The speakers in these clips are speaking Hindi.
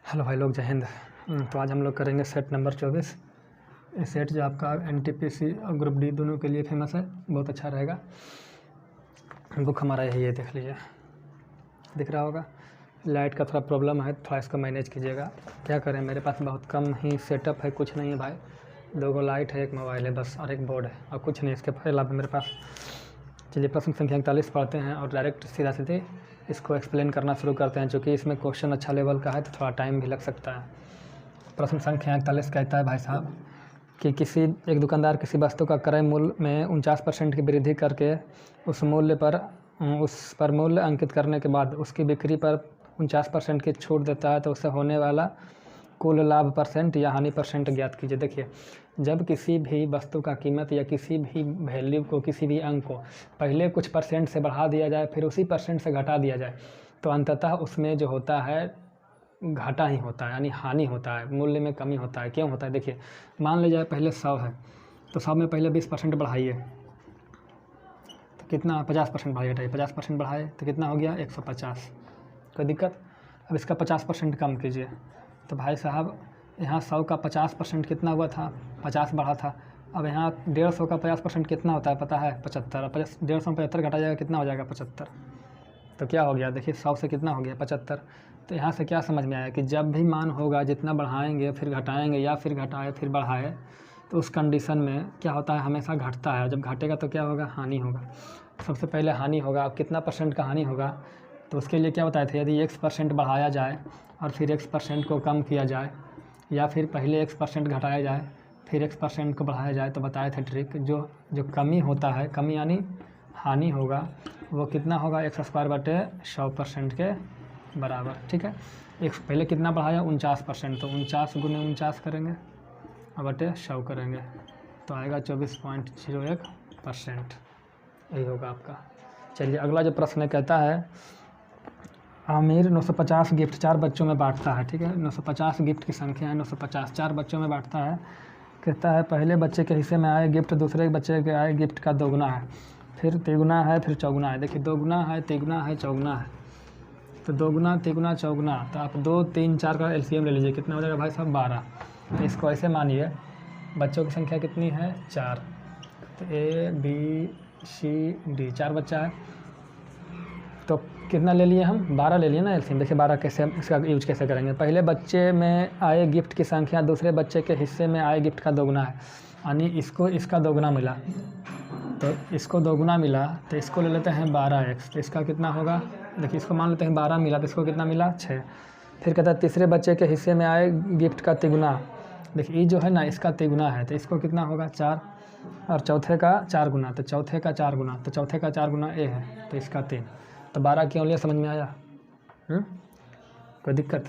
हेलो भाई लोग, जय हिंद। तो आज हम लोग करेंगे सेट नंबर 24। ये सेट जो आपका एनटीपीसी और ग्रुप डी दोनों के लिए फेमस है, बहुत अच्छा रहेगा। बुक हमारा यही है, देख लीजिए, दिख रहा होगा। लाइट का थोड़ा प्रॉब्लम है, थोड़ा इसको मैनेज कीजिएगा। क्या करें, मेरे पास बहुत कम ही सेटअप है, कुछ नहीं है भाई। 2 लाइट है, एक मोबाइल है बस, और एक बोर्ड है, और कुछ नहीं इसके अलावा मेरे पास। चलिए प्रश्न संख्या 41 पढ़ते हैं और डायरेक्ट सीधा सीधे इसको एक्सप्लेन करना शुरू करते हैं। चूँकि इसमें क्वेश्चन अच्छा लेवल का है तो थोड़ा टाइम भी लग सकता है। प्रश्न संख्या 41 कहता है भाई साहब कि एक दुकानदार किसी वस्तु का क्रय मूल्य में 49% की वृद्धि करके उस पर मूल्य अंकित करने के बाद उसकी बिक्री पर 49% की छूट देता है, तो उससे होने वाला कुल लाभ परसेंट या हानि परसेंट ज्ञात कीजिए। देखिए, जब किसी भी वस्तु का कीमत या किसी भी वैल्यू को, किसी भी अंक को पहले कुछ परसेंट से बढ़ा दिया जाए, फिर उसी परसेंट से घटा दिया जाए, तो अंततः उसमें जो होता है घाटा ही होता है, यानी हानि होता है, मूल्य में कमी होता है। क्यों होता है? देखिए, मान लीजिए पहले 100 है, तो 100 में पहले 20% बढ़ाइए तो कितना? 50% बढ़ाइए। 50% बढ़ाए तो कितना हो गया? 150। कोई दिक्कत? अब इसका 50% कम कीजिए, तो भाई साहब यहाँ 100 का 50% कितना हुआ था? 50 बढ़ा था। अब यहाँ 150 का 50% कितना होता है पता है? 75। 150 में 75 घटा जाएगा, कितना हो जाएगा? 75। तो क्या हो गया? देखिए, 100 से कितना हो गया? 75। तो यहाँ से क्या समझ में आया कि जब भी मान होगा, जितना बढ़ाएंगे फिर घटाएंगे या फिर घटाए फिर बढ़ाए, तो उस कंडीशन में क्या होता है? हमेशा घटता है। जब घटेगा तो क्या होगा? हानि होगा। सबसे पहले हानि होगा। अब कितना परसेंट का हानि होगा? तो उसके लिए क्या बताए थे? यदि x% बढ़ाया जाए और फिर x% को कम किया जाए, या फिर पहले x% घटाया जाए फिर x% को बढ़ाया जाए, तो बताए थे ट्रिक। जो कमी होता है, कमी यानी हानि होगा, वो कितना होगा? x²/100% के बराबर। ठीक है, पहले कितना बढ़ाया? 49%, तो 49 × 49 करेंगे और बटे 100 करेंगे, तो आएगा 24.01%। यही होगा आपका। चलिए अगला जो प्रश्न कहता है, आमिर 950 गिफ्ट 4 बच्चों में बांटता है। ठीक है, 950 गिफ्ट की संख्या है, 950 4 बच्चों में बांटता है। कहता है पहले बच्चे के हिस्से में आए गिफ्ट दूसरे बच्चे के आए गिफ्ट का दोगुना है, फिर तिगुना है, फिर चौगुना है। देखिए, दोगुना है, तिगुना है, चौगुना है। तो दोगुना, तिगुना, चौगुना, तो आप 2, 3, 4 का एलसीएम ले लीजिए। कितना हो जाएगा भाई साहब? 12। तो इसको ऐसे मानिए, बच्चों की संख्या कितनी है? 4। तो A B C D 4 बच्चा है, तो कितना ले लिए हम? 12 ले लिए ना एलसीएम। देखिए 12 कैसे, इसका यूज कैसे करेंगे। पहले बच्चे में आए गिफ्ट की संख्या दूसरे बच्चे के हिस्से में आए गिफ्ट का दोगुना है, यानी इसको इसका दोगुना मिला, तो इसको दोगुना मिला, तो इसको ले लेते हैं 12x। तो इसका कितना होगा? देखिए, इसको मान लेते हैं 12 मिला, तो इसको कितना मिला? 6। फिर कहता है तीसरे बच्चे के हिस्से में आए गिफ्ट का तिगुना। देखिए, ये जो है ना, इसका तिगुना है, तो इसको कितना होगा? 4। और चौथे का 4 गुना, तो चौथे का 4 गुना, तो चौथे का 4 गुना A है, तो इसका 3। तो 12 क्यों लिया? समझ में आया? कोई दिक्कत?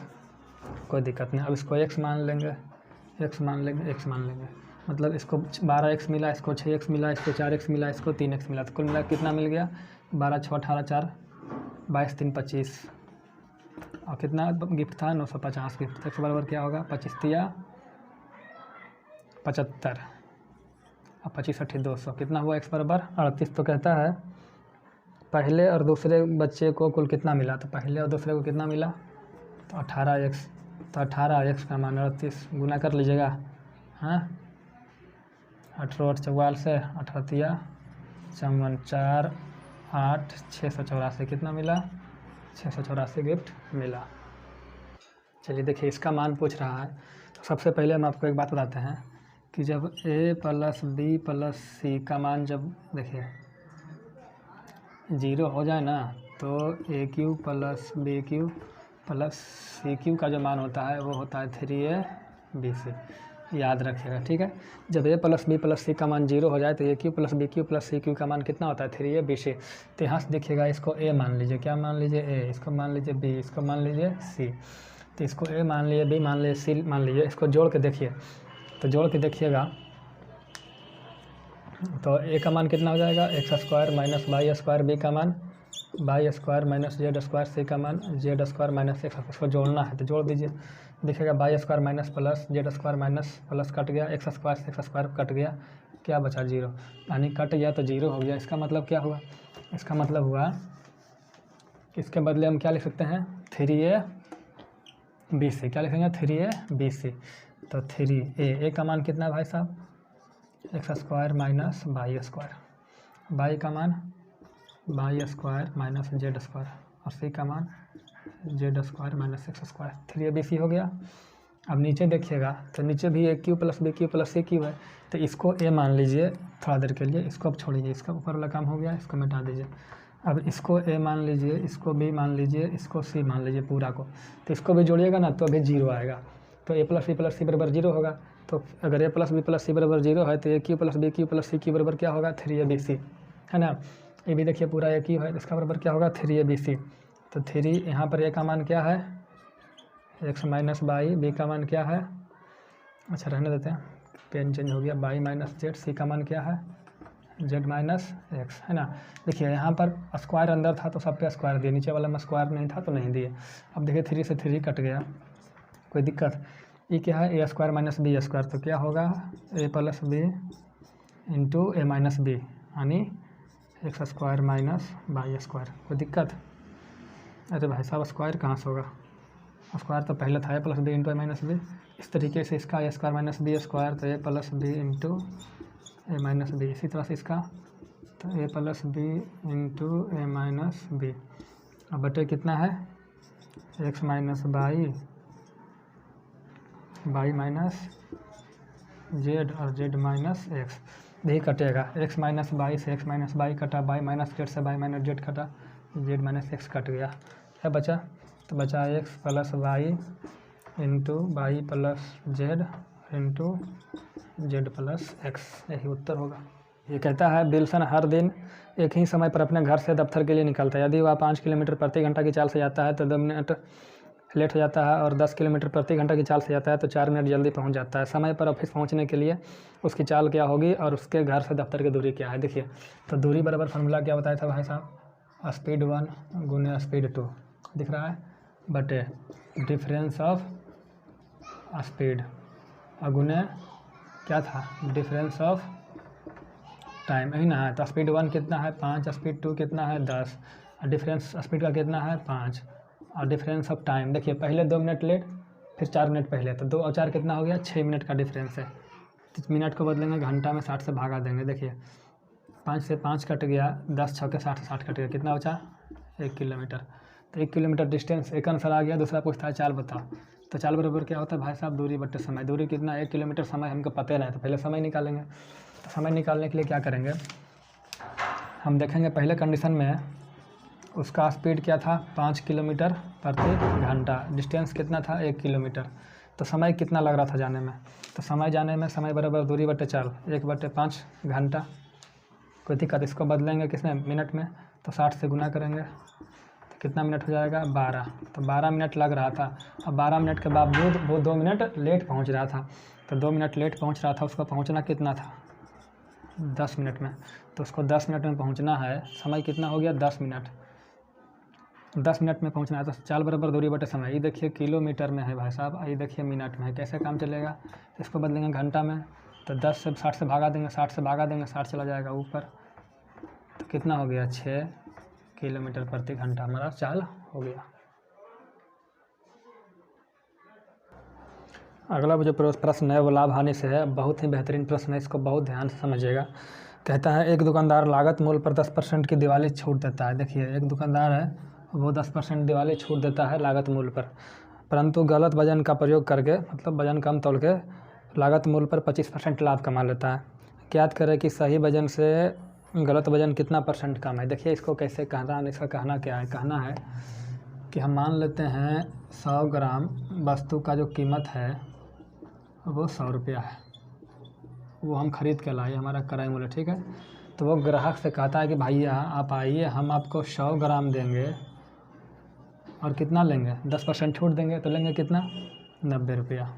कोई दिक्कत नहीं। अब इसको x मान लेंगे, x मान लेंगे, x मान लेंगे। मतलब इसको 12x मिला, इसको 6x मिला, इसको 4x मिला, इसको 3x मिला, तो कुल मिला कितना मिल गया? 12 6 18 4 22 3 25। और कितना गिफ्ट था? 950 गिफ्ट। तो x बराबर क्या होगा? 25 × 75 और 25 × 8 200। कितना हुआ x बराबर? 38। तो कहता है पहले और दूसरे बच्चे को कुल कितना मिला? तो पहले और दूसरे को कितना मिला? तो 18x। तो 18x का मान 38, गुना कर लीजिएगा। हाँ, 18 और 44 से 18 × 4 8 684। कितना मिला? 684 गिफ्ट मिला। चलिए देखिए, इसका मान पूछ रहा है, तो सबसे पहले हम आपको एक बात बताते हैं कि जब a + b + c का मान जब देखिए 0 हो जाए ना, तो a³ + b³ + c³ का जो मान होता है वो होता है 3abc। याद रखिएगा, ठीक है। जब a + b + c का मान 0 हो जाए, तो a³ + b³ + c³ का मान कितना होता है? 3abc। तो यहाँ से देखिएगा, इसको a मान लीजिए। क्या मान लीजिए? a। इसको मान लीजिए b, इसको मान लीजिए c। तो इसको a मान लीजिए, b मान लीजिए, c मान लीजिए। इसको जोड़ के देखिए, तो जोड़ के देखिएगा, तो a का मान कितना हो जाएगा? x² - y²। b का मान y² - z²। c का मान z² - x। इसको जोड़ना है तो जोड़ दीजिए। देखिएगा y² minus plus z² minus plus cut गया, x² से x² कट गया, क्या बचा? 0। यानी कट गया तो 0 हो गया। इसका मतलब क्या हुआ? इसका मतलब हुआ कि इसके बदले हम क्या लिख सकते हैं? 3a BC, क्या लिखेंगे 3ABC। तो 3A का मान कितना है भाई साहब, x square minus y square, Y का मान Y square minus Z square और सी का मान Z square minus x square. 3ABC हो गया। अब नीचे देखिएगा तो नीचे भी A q plus b q plus c q है, तो इसको A मान लीजिए थोड़ा देर के लिए, इसको अब छोड़िए, इसका ऊपर वाला काम हो गया, इसको मिटा दीजिए। अब इसको A मान लीजिए, इसको B मान लीजिए, इसको C मान लीजिए पूरा को, तो इसको भी जोड़िएगा ना तो अभी 0 आएगा, तो A प्लस C बराबर 0 होगा। तो अगर A प्लस B बराबर 0 है तो A q plus B q plus c q बराबर क्या होगा 3ABC, है ना। ये भी देखिए पूरा A क्यू है, इसका बराबर क्या होगा 3ABC। तो 3 यहाँ पर A का मान क्या है एक्स माइनस वाई, बी का मान क्या है, अच्छा रहने देते हैं, पेन चेंज हो गया, वाई माइनस जेड, सी का मान क्या है जेड माइनस एक्स, है ना। देखिए यहाँ पर स्क्वायर अंदर था तो सब पे स्क्वायर दिए, नीचे वाला में स्क्वायर नहीं था तो नहीं दिए। अब देखिए 3 से 3 कट गया, कोई दिक्कत। ये क्या है a square minus b square, तो क्या होगा a plus b into a minus b, यानी x square minus y square, कोई दिक्कत। अरे भाई साहब स्क्वायर कहाँ से होगा, स्क्वायर तो पहले था a plus b into a minus b. इस तरीके से इसका a square minus b square, तो a plus b into a minus b. इसी तरह से इसका तो a plus b into a minus b. अब बटे कितना है x minus y, y minus z और जेड माइनस एक्स, यही कटेगा। एक्स माइनस वाई से एक्स माइनस वाई कटा, वाई माइनस जेड से वाई माइनस जेड कटा, जेड माइनस एक्स कट गया, क्या बचा, तो बचा x plus y into y plus z into z plus x, यही उत्तर होगा। ये कहता है विल्सन हर दिन एक ही समय पर अपने घर से दफ्तर के लिए निकलता है। यदि वह 5 किलोमीटर प्रति घंटा की चाल से जाता है तो 2 मिनट लेट हो जाता है, और 10 किलोमीटर प्रति घंटा की चाल से जाता है तो 4 मिनट जल्दी पहुंच जाता है। समय पर ऑफिस पहुंचने के लिए उसकी चाल क्या होगी और उसके घर से दफ्तर की दूरी क्या है। देखिए तो दूरी बराबर फार्मूला क्या बताया था भाई साहब, स्पीड 1 गुने स्पीड 2 दिख रहा है, बटे डिफरेंस ऑफ स्पीड और गुने क्या था डिफरेंस ऑफ टाइम, यही ना है। तो स्पीड 1 कितना है 5, स्पीड 2 कितना है 10, और डिफरेंस स्पीड का कितना है 5, और डिफरेंस ऑफ टाइम देखिए पहले 2 मिनट लेट फिर 4 मिनट पहले, तो 2 और 4 कितना हो गया 6 मिनट का डिफरेंस है। तो मिनट को बदलेंगे घंटा में, 60 से भागा देंगे, देखिए 5 से 5 कट गया, 10 छक्के 60 से 60 कट गया, कितना बचा 1 किलोमीटर। तो 1 किलोमीटर डिस्टेंस एक आंसर आ गया। दूसरा पूछता है चाल बताओ, तो चाल बराबर क्या होता है भाई साहब दूरी बट्टे समय। दूरी कितना 1 किलोमीटर, समय हमको पता नहीं, तो पहले समय निकालेंगे। तो समय निकालने के लिए क्या करेंगे, हम देखेंगे पहले कंडीशन में उसका स्पीड क्या था 5 किलोमीटर प्रति घंटा, डिस्टेंस कितना था 1 किलोमीटर, तो समय कितना लग रहा था जाने में, तो समय जाने में समय बराबर दूरी बट्टे चाल 1/5 घंटा, कोई दिक्कत। इसको बदलेंगे किसमें मिनट में, तो 60 से गुना करेंगे तो कितना मिनट हो जाएगा 12, तो 12 मिनट लग रहा था। अब 12 मिनट के बावजूद वो 2 मिनट लेट पहुंच रहा था, तो 2 मिनट लेट पहुंच रहा था, उसका पहुंचना कितना था 10 मिनट में, तो उसको 10 मिनट में पहुंचना है। समय कितना हो गया 10 मिनट, 10 मिनट में पहुंचना है। तो चाल बराबर दूरी बटे समय, ये देखिए किलोमीटर में है भाई साहब, ये देखिए मिनट में है, कैसे काम चलेगा, इसको बदलेंगे घंटा में, तो 10 से 60 से भागा देंगे, 60 से भागा देंगे, 60 चला जाएगा ऊपर, तो कितना हो गया 6 किलोमीटर प्रति घंटा हमारा चाल हो गया। अगला जो प्रश्न है वो लाभ हानि से है, बहुत ही बेहतरीन प्रश्न है, इसको बहुत ध्यान से समझिएगा। कहता है एक दुकानदार लागत मूल्य पर 10% की दिवाली छूट देता है। देखिए एक दुकानदार है वो 10% दिवाली छूट देता है लागत मूल्य पर, परंतु गलत वजन का प्रयोग करके, मतलब वजन कम तोल के लागत मूल्य पर 25% लाभ कमा लेता है। ज्ञात करें कि सही वजन से गलत वजन कितना परसेंट कम है। देखिए इसको कैसे कहना, इसका कहना क्या है, कहना है कि हम मान लेते हैं 100 ग्राम वस्तु का जो कीमत है वो 100 रुपया है, वो हम खरीद के लाए, हमारा क्रय मूल्य, ठीक है। तो वो ग्राहक से कहता है कि भैया आप आइए हम आपको 100 ग्राम देंगे और कितना लेंगे 10% छूट देंगे, तो लेंगे कितना 90 रुपया,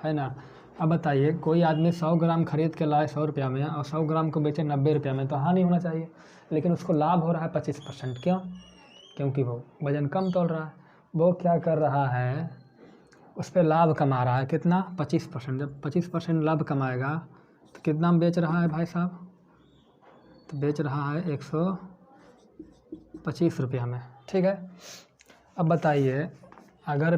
है ना। अब बताइए कोई आदमी 100 ग्राम खरीद के लाए 100 रुपया में और 100 ग्राम को बेचे 90 रुपया में, तो हानि होना चाहिए, लेकिन उसको लाभ हो रहा है 25%। क्यों? क्योंकि वो वजन कम तोल रहा है। वो क्या कर रहा है, उस पर लाभ कमा रहा है, कितना 25%। जब 25% लाभ कमाएगा तो कितना बेच रहा है भाई साहब, तो बेच रहा है 125 रुपया में, ठीक है। अब बताइए अगर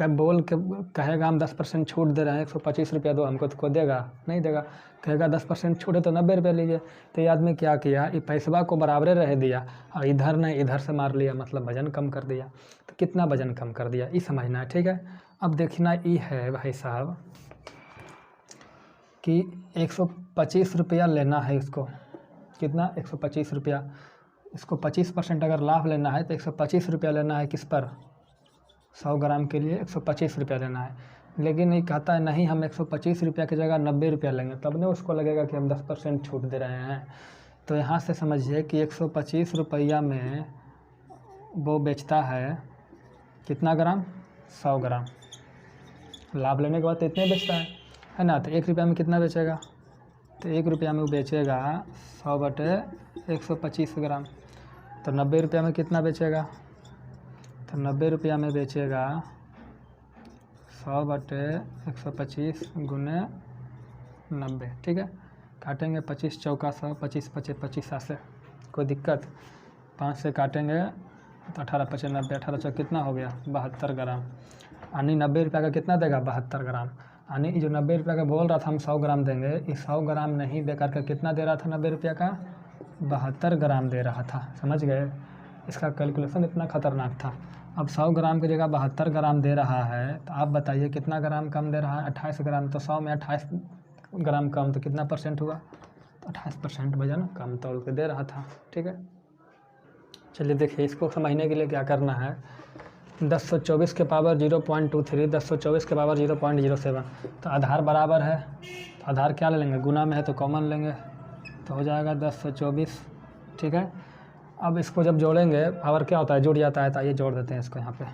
बोल के कहेगा हम 10% छूट दे रहे हैं, 125 रुपया दो हमको, तो कोई देगा नहीं देगा। कहेगा 10% छूट है तो 90 रुपया लीजिए। तो ये आदमी क्या किया, ये पैसवा को बराबरे रह दिया और इधर नहीं इधर से मार लिया, मतलब वजन कम कर दिया। तो कितना वजन कम कर दिया ये समझना है, ठीक है। अब देखना ये है भाई साहब कि 125 रुपया लेना है इसको, कितना 125 रुपया। इसको 25% अगर लाभ लेना है तो 125 रुपया लेना है किस पर, 100 ग्राम के लिए 125 रुपया लेना है। लेकिन ये कहता है नहीं हम 125 रुपया की जगह 90 रुपया लेंगे, तब नहीं उसको लगेगा कि हम 10% छूट दे रहे हैं। तो यहाँ से समझिए कि 125 रुपया में वो बेचता है कितना ग्राम, 100 ग्राम। लाभ लेने के बाद तो इतने बेचता है ना। तो 1 रुपया में कितना बेचेगा, तो 1 रुपया में वो बेचेगा 100 बटे 125 ग्राम। तो 90 रुपया में कितना बेचेगा, तो 90 रुपया में बेचेगा 100 बटे 125 गुने 90, ठीक है। काटेंगे 25 चौका 100, 25 पचे 25 से कोई दिक्कत, 5 से काटेंगे तो 18 पचे 90, 18 चौक कितना हो गया 72 ग्राम। यानी 90 रुपया का कितना देगा 72 ग्राम। यानी जो 90 रुपया का बोल रहा था हम 100 ग्राम देंगे, ये 100 ग्राम नहीं दे करके कितना दे रहा था 90 रुपया का, 72 ग्राम दे रहा था। समझ गए, इसका कैलकुलेशन इतना ख़तरनाक था। अब 100 ग्राम की जगह 72 ग्राम दे रहा है, तो आप बताइए कितना ग्राम कम दे रहा है, 28 ग्राम। तो 100 में 28 ग्राम कम तो कितना परसेंट हुआ, तो 28% वजन कम तौल के दे रहा था, ठीक है। चलिए देखिए, इसको समझने के लिए क्या करना है, 1024 के पावर 0.23, 1024 के पावर 0.07। तो आधार बराबर है, तो आधार क्या ले लेंगे, गुना में है तो कॉमन लेंगे, तो हो जाएगा 1024, ठीक है। अब इसको जब जोड़ेंगे पावर क्या होता है, जुड़ जाता है। तो आइए जोड़ देते हैं इसको यहाँ पे,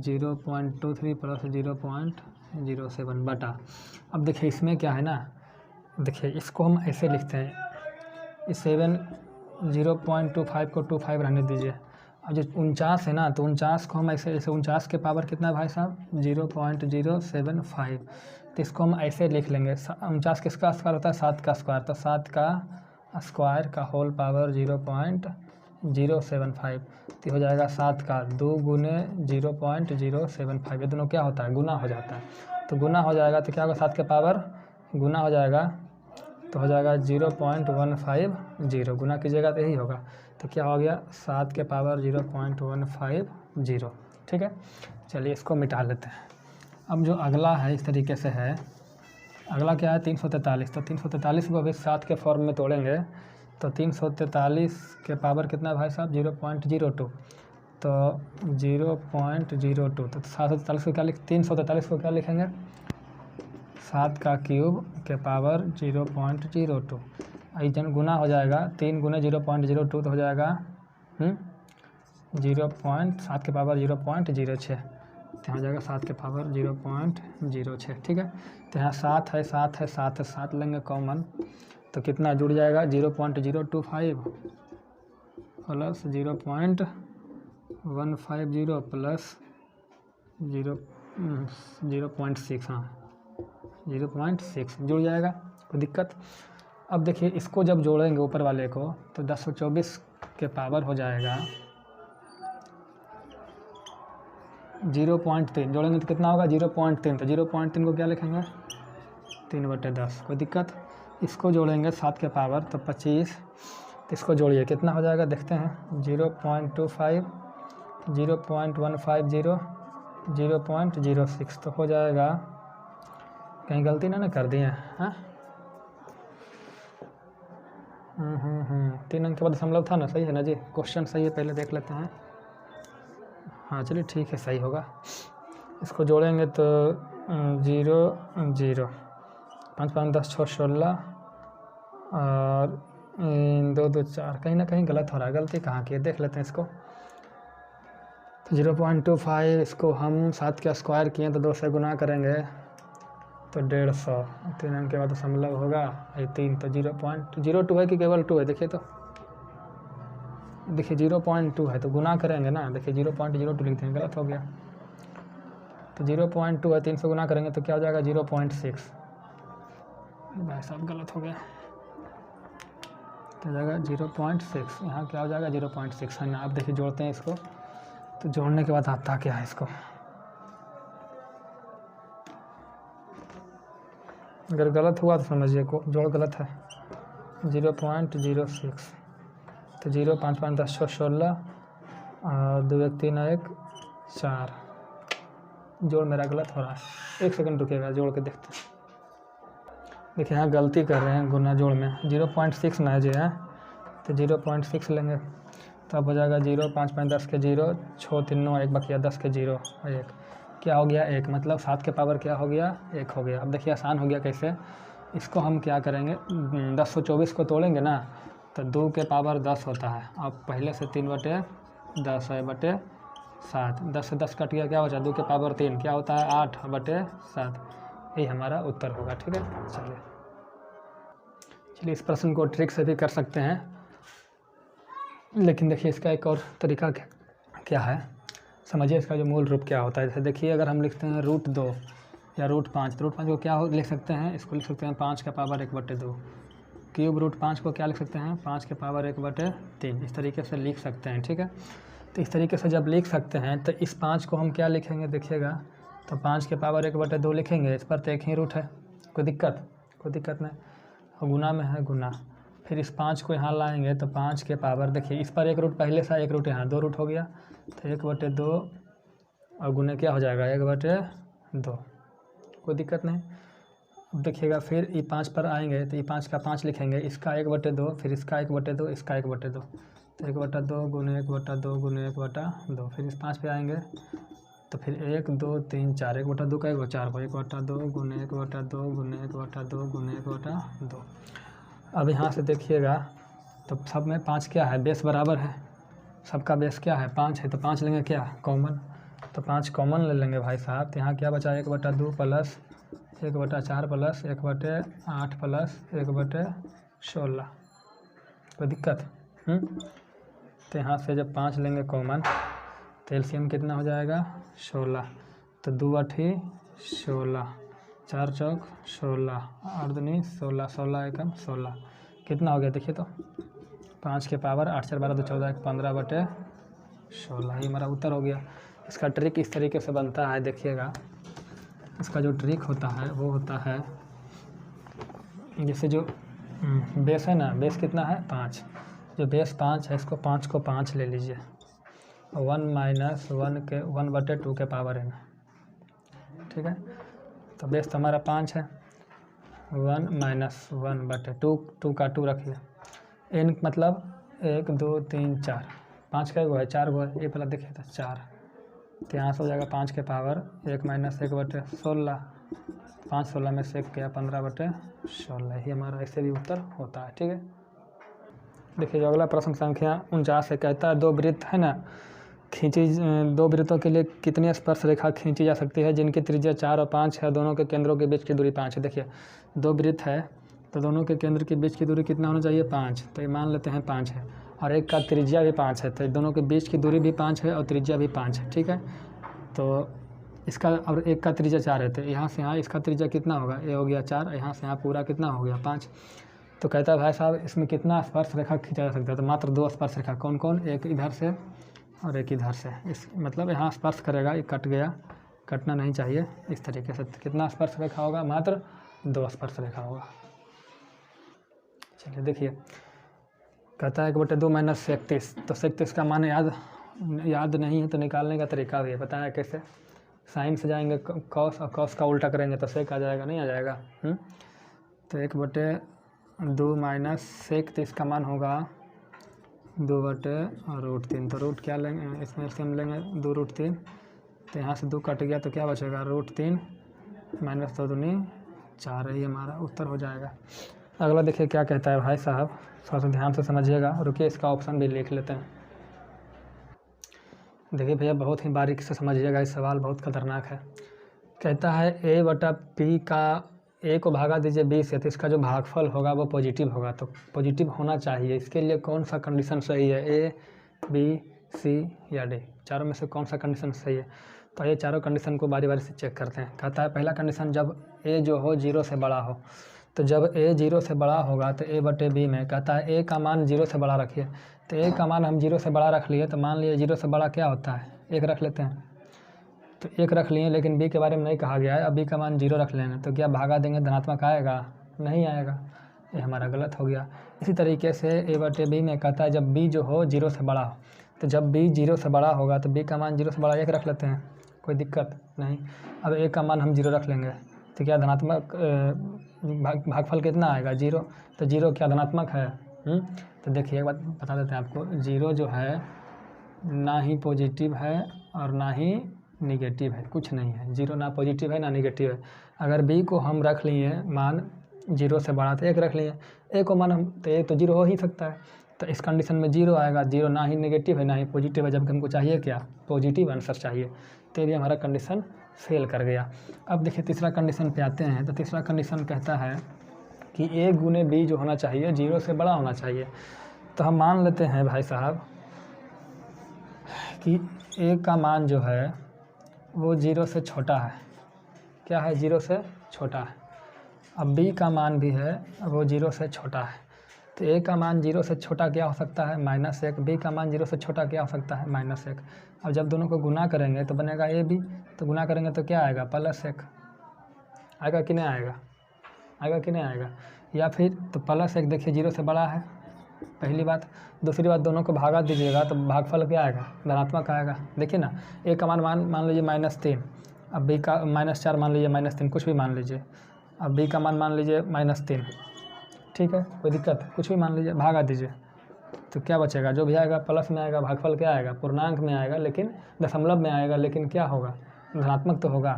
0.23 प्लस 0.07 बटा। अब देखिए इसमें क्या है ना, देखिए इसको हम ऐसे लिखते हैं, इस 0.25 को 25 रहने दीजिए। अब जो 49 है ना, तो 49 को हम ऐसे 49 के पावर कितना है भाई साहब 0.075। तो इसको हम ऐसे लिख लेंगे, 49 किसका स्क्वायर होता है 7 का स्क्वायर, तो 7 का स्क्वायर का होल पावर 0.075। तो हो जाएगा 7 का 2 गुने 0.075। ये दोनों क्या होता है, गुना हो जाता है। तो गुना हो जाएगा तो क्या होगा, 7 के पावर गुना हो जाएगा तो हो जाएगा 0.150, गुना कीजिएगा तो यही होगा। तो क्या हो गया 7 के पावर 0.150, ठीक है। चलिए इसको मिटा लेते हैं। अब जो अगला है इस तरीके से है, अगला क्या है 343। तो 343 को भी 7 के फॉर्म में तोड़ेंगे, तो 343 के पावर कितना है भाई साहब 0.02। तो 0.02, तो 743 को क्या 343 को क्या लिखेंगे, 7 का क्यूब के पावर 0.02। जन गुना हो जाएगा 3 गुने 0.02, तो हो जाएगा 7 के पावर 0.06। तो हो जाएगा 7 के पावर 0.06, ठीक है। तो यहाँ 7 है 7 है 7 है, 7 लेंगे कॉमन, तो कितना जुड़ जाएगा 0.025 प्लस 0.150 प्लस 0.6, हाँ 0.6 जुड़ जाएगा, कोई दिक्कत। अब देखिए इसको जब जोड़ेंगे ऊपर वाले को, तो 1024 के पावर हो जाएगा 0.3, जोड़ेंगे तो कितना होगा 0.3। तो 0.3 को क्या लिखेंगे 3/10, कोई दिक्कत। इसको जोड़ेंगे 7 के पावर तो 25, तो इसको जोड़िए कितना हो जाएगा देखते हैं, 0.25 0.150 0.06। तो हो जाएगा, कहीं गलती ना कर दिए हैं, 3 अंक के बाद दशमलव था ना, सही है ना जी, क्वेश्चन सही है, पहले देख लेते हैं। हाँ चलिए ठीक है, सही होगा। इसको जोड़ेंगे तो 0 0 5 5 10 6 16 और 2 2 4, कहीं ना कहीं गलत हो रहा है, गलती कहाँ की है देख लेते हैं इसको। तो 0.25 इसको हम 7 का स्क्वायर किए तो 2 से गुना करेंगे तो 150, 3 अंक के बाद दशमलव होगा, ये 3, तो 0.02 है कि केवल 2 है, देखिए तो देखिए 0.2 है, तो गुना करेंगे ना, देखिए 0.02 लिखते हैं, गलत हो गया। तो 0.2 है, 3 से गुना करेंगे तो क्या हो जाएगा 0.6, भाई साहब गलत हो गया, तो जाएगा 0.6, यहाँ क्या हो जाएगा 0.6 है ना। अब देखिए जोड़ते हैं इसको, तो जोड़ने के बाद आता क्या है इसको, अगर गलत हुआ तो समझिए को जोड़ गलत है। 0.06 तो 0 5 5 10 16 और 2 1 3 1 4। जोड़ मेरा गलत हो रहा है, 1 सेकंड रुकेगा, जोड़ के देखते हैं। देखिए यहाँ गलती कर रहे हैं गुना जोड़ में, 0.6 ना जो है तो 0.6 लेंगे तो अब हो जाएगा 0 5 5 10 के 0 6 3 9 1 बकिया 10 के 0 और 1 क्या हो गया 1, मतलब 7 के पावर क्या हो गया 1 हो गया। अब देखिए आसान हो गया कैसे, इसको हम क्या करेंगे 1024 को तोड़ेंगे ना तो 2 के पावर 10 होता है। अब पहले से 3/10 है बटे 7, 10 से 10 कट गया क्या बचा 2 के पावर 3 क्या होता है 8/7। यही हमारा उत्तर होगा। ठीक है, चलिए इस प्रश्न को ट्रिक से भी कर सकते हैं, लेकिन देखिए इसका एक और तरीका क्या है, समझिए इसका जो मूल रूप क्या होता है। जैसे देखिए अगर हम लिखते हैं √2 या √5 तो √5 को क्या लिख सकते हैं, इसको लिख सकते हैं 5 के पावर 1/2। क्यूब √5 को क्या लिख सकते हैं 5 के पावर 1/3। इस तरीके से लिख सकते हैं। ठीक है, तो इस तरीके से जब लिख सकते हैं तो इस 5 को हम क्या लिखेंगे देखिएगा, तो 5 के पावर 1/2 लिखेंगे। इस पर तो एक ही रूट है, कोई दिक्कत नहीं, और गुना में है गुना। फिर इस 5 को यहाँ लाएंगे तो 5 के पावर देखिए इस पर एक रूट पहले से, एक रूट यहाँ, 2 रूट हो गया तो 1/2 और गुने क्या हो जाएगा 1/2, कोई दिक्कत नहीं। अब देखिएगा फिर ये 5 पर आएंगे तो ये 5 का 5 लिखेंगे, इसका 1/2 फिर इसका 1/2 इसका 1/2 तो 1/2 गुने 1/2 गुने 1/2। फिर इस 5 पे आएंगे तो फिर 1 2 3 4 1/2 का 4 को 1/2 गुने 1/2 गुने 1/2 गुने 1/2। अब यहाँ से देखिएगा तो सब में 5 क्या है, बेस बराबर है, सबका बेस क्या है 5 है, तो 5 लेंगे क्या कॉमन, तो 5 कॉमन ले लेंगे भाई साहब। तो यहाँ क्या बचा 1/2 प्लस 1/4 प्लस 1/8 प्लस 1/16, कोई दिक्कत। तो यहाँ से जब 5 लेंगे कॉमन तो एलसीएम कितना हो जाएगा 16, तो 2 8 16 4 चौक 16 8 दूनी 16 16 एकम 16 कितना हो गया देखिए, तो 5 के पावर 8 4 12 2 14 15/16, ये हमारा उत्तर हो गया। इसका ट्रिक इस तरीके से बनता है, देखिएगा इसका जो ट्रिक होता है वो होता है जैसे जो बेस है ना, बेस कितना है 5, जो बेस 5 है इसको 5 को 5 ले लीजिए, 1 - 1 के 1/2 के पावर n। ठीक है, तो बेस तो हमारा 5 है, 1 - 1/2 2 का 2 रखिए, n मतलब 1 2 3 4, 5 का 4 गो है, ये पहला देखिए तो 4, तो यहाँ से हो जाएगा 5 के पावर 1 - 1/16, 5 16 में से 1 गया 15/16, ही हमारा ऐसे भी उत्तर होता है। ठीक है, देखिए जो अगला प्रश्न संख्या 49 है, कहता है 2 वृत्त है ना खींची, 2 वृत्तों के लिए कितनी स्पर्श रेखा खींची जा सकती है जिनकी त्रिज्या 4 और 5 है, दोनों के केंद्रों के बीच की दूरी 5 है। देखिए 2 वृत्त है तो दोनों के केंद्र के बीच की दूरी कितना होना चाहिए 5, तो ये मान लेते हैं 5 है, और एक का त्रिज्या भी 5 है, तो दोनों के बीच की दूरी भी 5 है और त्रिज्या भी 5 है। ठीक है, तो इसका और एक का त्रिज्या 4 है, तो यहाँ से यहाँ इसका त्रिज्या कितना होगा, ये हो गया 4, यहाँ से यहाँ पूरा कितना हो गया 5। तो कहता है भाई साहब इसमें कितना स्पर्श रेखा खींचा जा सकता है, तो मात्र 2 स्पर्श रेखा, कौन कौन, एक इधर से और एक इधर से, इस मतलब यहाँ स्पर्श करेगा, ये कट गया, कटना नहीं चाहिए, इस तरीके से कितना स्पर्श रेखा होगा, मात्र 2 स्पर्श रेखा होगा। चलिए देखिए कहता है 1/2 - 31, तो 31 का मान याद नहीं है तो निकालने का तरीका भी है, बताया कैसे, साइन से जाएंगे कॉस और कॉस का उल्टा करेंगे तो सेक आ जाएगा, नहीं आ जाएगा। तो 1/2 - 31 का मान होगा 2/√3, तो रूट क्या लेंगे इसमें से हम लेंगे 2√3, तो यहाँ से 2 कट गया तो क्या बचेगा √3 - 2 दूनी 4, ही हमारा उत्तर हो जाएगा। अगला देखिए क्या कहता है भाई साहब, थोड़ा सा ध्यान से समझिएगा, रुकिए इसका ऑप्शन भी लिख लेते हैं। देखिए भैया बहुत ही बारीकी से समझिएगा, इस सवाल बहुत खतरनाक है। कहता है a/p का a को भागा दीजिए b से, तो इसका जो भागफल होगा वो पॉजिटिव होगा, तो पॉजिटिव होना चाहिए, इसके लिए कौन सा कंडीशन सही है, a b c या d, चारों में से कौन सा कंडीशन सही है। तो ये चारों कंडीशन को बारी बारी से चेक करते हैं। कहता है पहला कंडीशन जब a जो हो 0 से बड़ा हो, तो जब a 0 से बड़ा होगा तो a/b में कहता है a का मान 0 से बड़ा रखिए, तो a का मान हम 0 से बड़ा रख लिए, तो मान लिए 0 से बड़ा क्या होता है 1 रख लेते हैं, तो 1 रख लिए, लेकिन बी के बारे में नहीं कहा गया है। अब बी का मान 0 रख लेंगे तो क्या भागा देंगे धनात्मक आएगा? नहीं आएगा, ये हमारा गलत हो गया। इसी तरीके से a/b में कहता है जब b जो हो 0 से बड़ा हो, तो जब b 0 से बड़ा होगा तो b का मान 0 से बड़ा 1 रख लेते हैं, कोई दिक्कत नहीं। अब a का मान हम 0 रख लेंगे तो क्या धनात्मक भागफल कितना आएगा? 0। तो 0 क्या धनात्मक है? तो देखिए एक बात बता देते हैं आपको, 0 जो है ना ही पॉजिटिव है और ना ही निगेटिव है, कुछ नहीं है। 0 ना पॉजिटिव है ना निगेटिव है। अगर b को हम रख लिए मान 0 से बड़ा तो 1 रख लिए, a को मान हम तो 1 तो 0 हो ही सकता है, तो इस कंडीशन में 0 आएगा। 0 ना ही नेगेटिव है ना ही पॉजिटिव है, जबकि हमको चाहिए क्या? पॉजिटिव आंसर चाहिए, तो ये हमारा कंडीशन फेल कर गया। अब देखिए तीसरा कंडीशन पे आते हैं। तो तीसरा कंडीशन कहता है कि a गुने b जो होना चाहिए 0 से बड़ा होना चाहिए। तो हम मान लेते हैं भाई साहब कि a का मान जो है वो 0 से छोटा है। क्या है? 0 से छोटा है। अब b का मान भी है वो 0 से छोटा है। तो a का मान 0 से छोटा क्या हो सकता है? -1। b का मान 0 से छोटा क्या हो सकता है? -1। अब जब दोनों को गुना करेंगे तो बनेगा ab, तो गुना करेंगे तो क्या आएगा? +1 आएगा कि नहीं आएगा? आएगा कि नहीं आएगा? या फिर तो +1 देखिए 0 से बड़ा है, पहली बात। दूसरी बात, दोनों को भागा दीजिएगा तो भागफल क्या आएगा? धनात्मक आएगा। देखिए ना, a का मान लीजिए -3, अब b का -4 मान लीजिए, -3 कुछ भी मान लीजिए। अब b का मान लीजिए -3, ठीक है, कोई दिक्कत? कुछ भी मान लीजिए, भागा दीजिए तो क्या बचेगा? जो भी आएगा प्लस में आएगा। भागफल क्या आएगा? पूर्णांक में आएगा, लेकिन दशमलव में आएगा, लेकिन क्या होगा? धनात्मक तो होगा।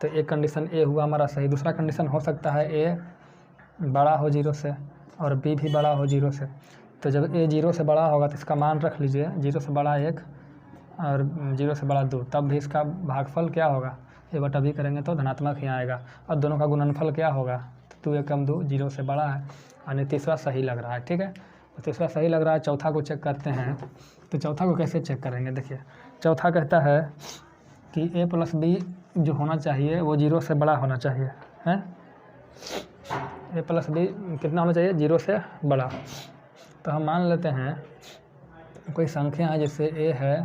तो एक कंडीशन ए हुआ हमारा सही। दूसरा कंडीशन हो सकता है ए बड़ा हो 0 से और बी भी बड़ा हो 0 से। तो जब ए 0 से बड़ा होगा तो इसका मान रख लीजिए 0 से बड़ा 1 और 0 से बड़ा 2, तब भी इसका भागफल क्या होगा? a/b करेंगे तो धनात्मक ही आएगा। और दोनों का गुणनफल क्या होगा? तो 2 एकम 2, 0 से बड़ा है, यानी तीसरा सही लग रहा है। ठीक है, तो तीसरा सही लग रहा है। चौथा को चेक करते हैं। तो चौथा को कैसे चेक करेंगे? देखिए चौथा कहता है कि a+b जो होना चाहिए वो 0 से बड़ा होना चाहिए, है a+b कितना होना चाहिए? 0 से बड़ा। तो हम मान लेते हैं कोई संख्या है, जैसे a है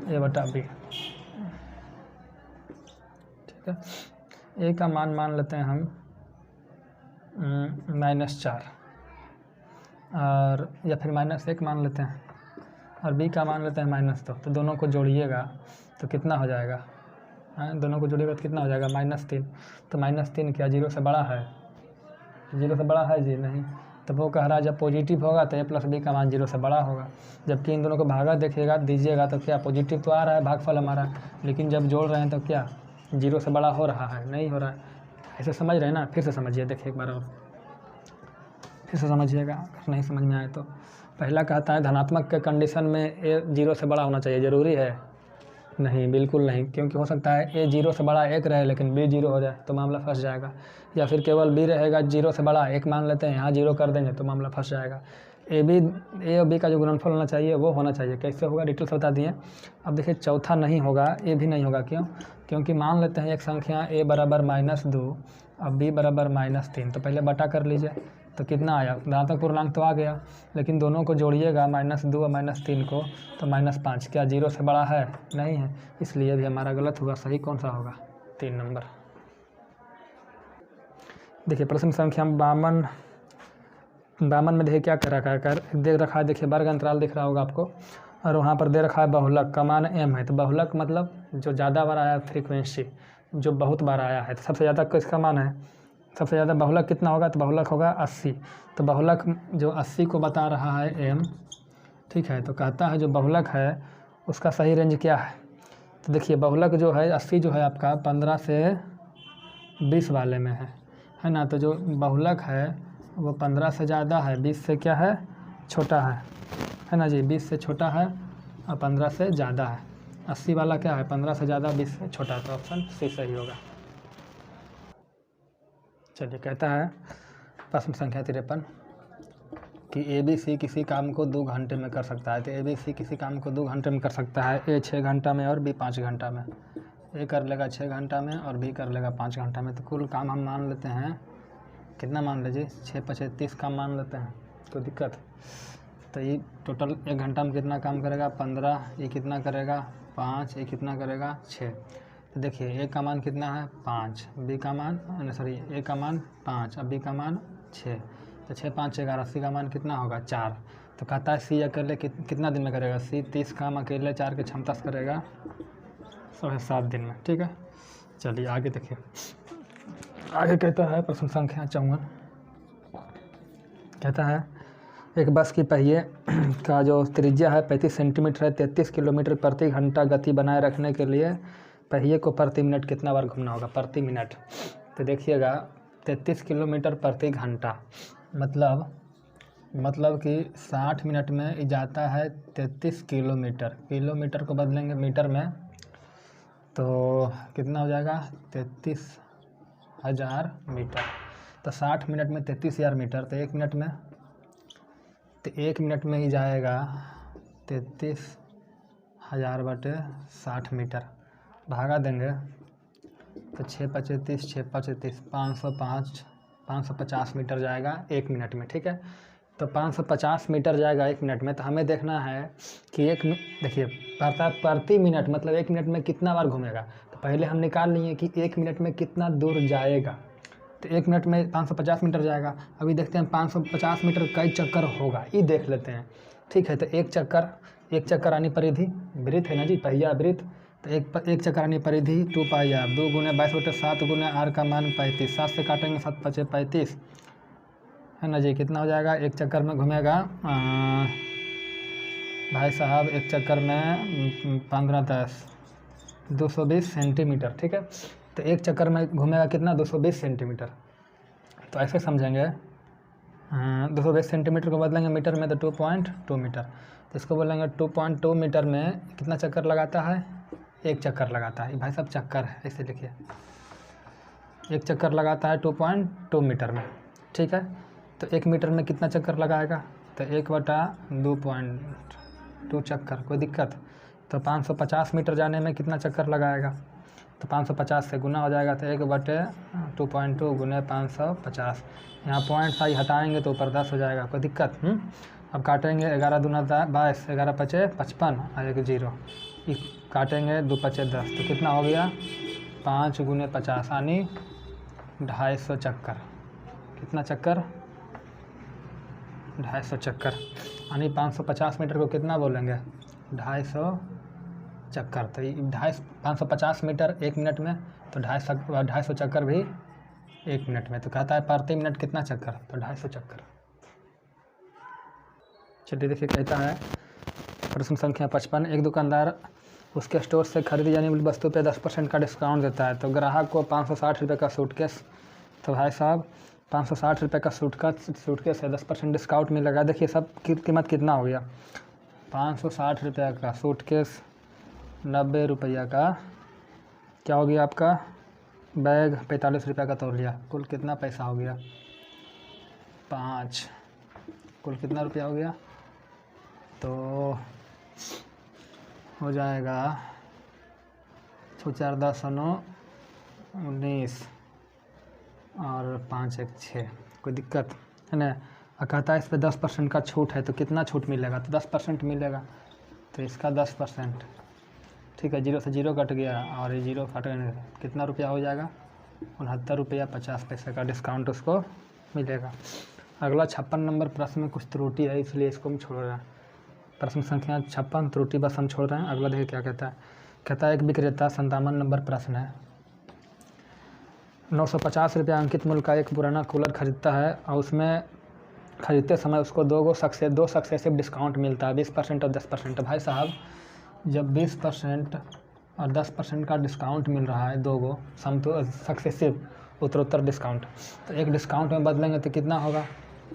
a/b, ठीक है। a का मान लेते हैं हम -4 और या फिर -1 मान लेते हैं, और b का मान लेते हैं -2। तो दोनों को जोड़िएगा तो कितना हो जाएगा? दोनों को जोड़िएगा तो कितना हो जाएगा? -3। तो -3 क्या 0 से बड़ा है? 0 से बड़ा है जी? नहीं। तो वो कह रहा है जब पॉजिटिव होगा तो a+b का मान 0 से बड़ा होगा। जबकि इन दोनों को भागा देखिएगा दीजिएगा तो क्या पॉजिटिव तो आ रहा है भागफल हमारा, लेकिन जब जोड़ रहे हैं तो क्या 0 से बड़ा हो रहा है? नहीं हो रहा है। ऐसे समझ रहे हैं ना? फिर से समझिए, देखिए एक बार और फिर से समझिएगा अगर नहीं समझ में आए तो। पहला कहता है धनात्मक के कंडीशन में a 0 से बड़ा होना चाहिए, ज़रूरी है? नहीं, बिल्कुल नहीं, क्योंकि हो सकता है a 0 से बड़ा 1 रहे लेकिन b 0 हो जाए तो मामला फंस जाएगा। या फिर केवल b रहेगा 0 से बड़ा 1 मान लेते हैं, यहाँ 0 कर देंगे तो मामला फंस जाएगा। a और b का जो गुणनफल होना चाहिए वो होना चाहिए। कैसे होगा डिटेल्स बता दिए। अब देखिए चौथा नहीं होगा, a भी नहीं होगा। क्यों? क्योंकि मान लेते हैं एक संख्या a बराबर -2 और b बराबर -3, तो पहले बटा कर लीजिए तो कितना आया? धनात्मक पूर्णांक तो आ गया, लेकिन दोनों को जोड़िएगा -2 और -3 को तो -5। क्या 0 से बड़ा है? नहीं है, इसलिए भी हमारा गलत होगा। सही कौन सा होगा? 3 नंबर। देखिए प्रश्न संख्या 52 में देखिए क्या कर रखा है, दे रखा है, देखिए वर्ग अंतराल दिख रहा होगा आपको, और वहाँ पर दे रखा है बहुलक का मान m है। तो बहुलक मतलब जो ज़्यादा बार आया फ्रीक्वेंसी, जो बहुत बार आया है। तो सबसे ज़्यादा किसका मान है? सबसे ज़्यादा बहुलक कितना होगा? तो बहुलक होगा 80। तो बहुलक जो 80 को बता रहा है m, ठीक है। तो कहता है जो बहुलक है उसका सही रेंज क्या है? तो देखिए बहुलक जो है 80 जो है आपका 15 से 20 वाले में है ना। तो जो बहुलक है वो 15 से ज़्यादा है, 20 से क्या है? छोटा है ना जी। 20 से छोटा है और 15 से ज़्यादा है। 80 वाला क्या है? 15 से ज़्यादा, 20 से छोटा। तो ऑप्शन सी सही होगा। चलिए कहता है प्रश्न संख्या 53 कि ABC किसी काम को 2 घंटे में कर सकता है। तो ABC किसी काम को 2 घंटे में कर सकता है। A 6 घंटा में और B 5 घंटा में। A कर लेगा 6 घंटा में और B कर लेगा 5 घंटा में। तो कुल काम हम मान लेते हैं कितना? मान लीजिए 6 × 5 = 30 काम मान लेते हैं, कोई दिक्कत? तो ये टोटल 1 घंटा में कितना काम करेगा 15, ये कितना करेगा 5, ये कितना करेगा 6। तो देखिए ए का मान कितना है 5, बी का मान ए का मान 5 और बी का मान 6। तो 6 5 11, सी का मान कितना होगा 4। तो कहता है सी अकेले कितना दिन में करेगा, सी 30 काम अकेले 4 की क्षमता से करेगा 7.5 दिन में। ठीक है, चलिए आगे देखिए। आगे कहता है प्रश्न संख्या 54, कहता है एक बस की पहिए का जो त्रिज्या है 35 सेंटीमीटर है, 33 किलोमीटर प्रति घंटा गति बनाए रखने के लिए पहिए को प्रति मिनट कितना बार घूमना होगा प्रति मिनट। तो देखिएगा 33 किलोमीटर प्रति घंटा मतलब कि 60 मिनट में जाता है 33 किलोमीटर। किलोमीटर को बदलेंगे मीटर में तो कितना हो जाएगा 33,000 मीटर। तो 60 मिनट में 33,000 मीटर, तो 1 मिनट में ही जाएगा 33,000 बटे 60 मीटर, भागा देंगे तो 6 5 30, 6 5 30, 550 मीटर जाएगा 1 मिनट में। ठीक है, तो 550 मीटर जाएगा 1 मिनट में। तो हमें देखना है कि देखिए प्रति मिनट मतलब 1 मिनट में कितना बार घूमेगा। तो पहले हम निकाल लिए कि 1 मिनट में कितना दूर जाएगा। तो 1 मिनट में 550 मीटर जाएगा। अभी देखते हैं 550 मीटर कई चक्कर होगा, ये देख लेते हैं। ठीक है, तो एक चक्कर आनी परिधि वृत्त है ना जी, पहिया वृत्त। तो एक चक्कर आनी परिधि 2 पाई r, 2 गुने 22/7 गुने r का मान 35, 7 से काटेंगे 7 5 35 है ना जी। कितना हो जाएगा, एक चक्कर में घूमेगा भाई साहब, एक चक्कर में 15 10 220 सेंटीमीटर। ठीक है, तो एक चक्कर में घूमेगा कितना 220 सेंटीमीटर। तो ऐसे समझेंगे 220 सेंटीमीटर को बदलेंगे मीटर में तो 2.2 मीटर। तो इसको बोलेंगे 2.2 मीटर में कितना चक्कर लगाता है, एक चक्कर लगाता है। भाई साहब चक्कर है, ऐसे लिखिए, एक चक्कर लगाता है 2.2 मीटर में। ठीक है, तो 1 मीटर में कितना चक्कर लगाएगा, तो 1/2.2 चक्कर, कोई दिक्कत। तो 550 मीटर जाने में कितना चक्कर लगाएगा, तो 550 से गुना हो जाएगा, तो 1/2.2 गुने 550। यहाँ पॉइंट साई हटाएंगे तो ऊपर 10 हो जाएगा, कोई दिक्कत। अब काटेंगे 11 दूना 22, 11 5 55 और 1 0, काटेंगे 2 5 10, तो कितना हो गया 5 गुने 50 यानी 250 चक्कर। कितना चक्कर 250 चक्कर, यानी 550 मीटर को कितना बोलेंगे 250 चक्कर। तो 550 मीटर 1 मिनट में, तो 250 चक्कर भी 1 मिनट में। तो कहता है प्रति मिनट कितना चक्कर, तो 250 चक्कर। चलिए देखिए, कहता है प्रश्न संख्या 55, एक दुकानदार उसके स्टोर से खरीदी जाने वाली वस्तु पे 10% का डिस्काउंट देता है। तो ग्राहक को 560 रुपये का सूटकेस, तो भाई साहब 560 रुपये का सूटकेस है, 10% डिस्काउंट मिलेगा। देखिए सब कीमत कितना हो गया, 560 रुपये का सूटकेस, 90 रुपया का क्या हो गया आपका बैग, 45 रुपये का तौलिया, कुल कितना पैसा हो गया 5, कुल कितना रुपया हो गया, तो हो जाएगा 6 4 10 9 19 और 5 1 6, कोई दिक्कत है ना। कहता है इस पर 10% का छूट है, तो कितना छूट मिलेगा, तो 10% मिलेगा। तो इसका 10%, ठीक है, 0 से 0 कट गया और ये 0 कट गया, कितना रुपया हो जाएगा 69 रुपया 50 पैसे का डिस्काउंट उसको मिलेगा। अगला 56 नंबर प्रश्न में कुछ त्रुटि है, इसलिए इसको हम छोड़ रहे हैं। प्रश्न संख्या 56 त्रुटि बस हम छोड़ रहे हैं। अगला देखिए क्या कहता है। कहता है एक विक्रेता 57 नंबर प्रश्न है, 950 रुपया अंकित मूल्य का एक पुराना कूलर खरीदता है और उसमें खरीदते समय उसको दो सक्सेसिव डिस्काउंट मिलता है, 20% और 10%। भाई साहब जब 20% और 10% का डिस्काउंट मिल रहा है, दो गो सक्सेसिव उत्तरोत्तर डिस्काउंट, तो एक डिस्काउंट में बदलेंगे तो कितना होगा,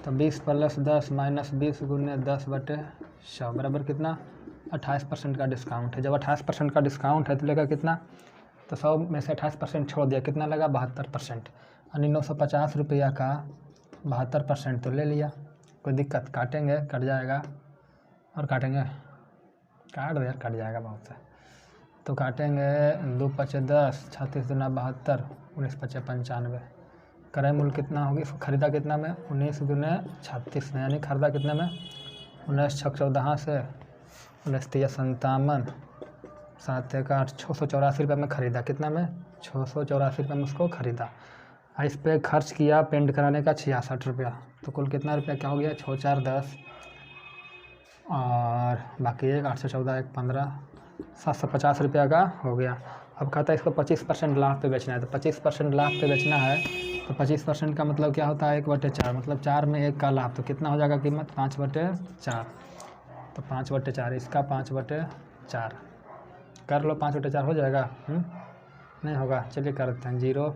तो 20 + 10 - 20 गुने 10/100 बराबर कितना 28% का डिस्काउंट है। जब 28% का डिस्काउंट है तो लेगा कितना, तो 100 में से 28% छोड़ दिया, कितना लगा 72%, यानी 950 रुपया का 72% तो ले लिया, कोई दिक्कत। काटेंगे कट जाएगा और काटेंगे काट दो यार, कट जाएगा बहुत से, तो काटेंगे 2 5 10, 36 दूना 72, 19 5 95, क्रय मूल्य कितना होगी, खरीदा कितना में 19 दूने 36 में, यानी खरीदा कितने में 19 छक 14 से 19 तिया 57, 7 एक 8, 684 रुपये में ख़रीदा। कितना में? 684 रुपये में उसको ख़रीदा। इस पर खर्च किया पेंट कराने का 66 रुपया। तो कुल कितना रुपया क्या हो गया? 6 4 10 और बाकी एक 814 एक 15, 750 रुपया का हो गया। अब कहता है इसको 25% लाभ पे बेचना है। तो 25% लाभ पे बेचना है तो 25% का मतलब क्या होता है? 1/4, मतलब 4 में 1 का लाभ। तो कितना हो जाएगा कीमत? 5/4। तो 5/4, इसका 5/4 कर लो। 5/4 हो जाएगा? नहीं होगा? चलिए कर देते हैं। 0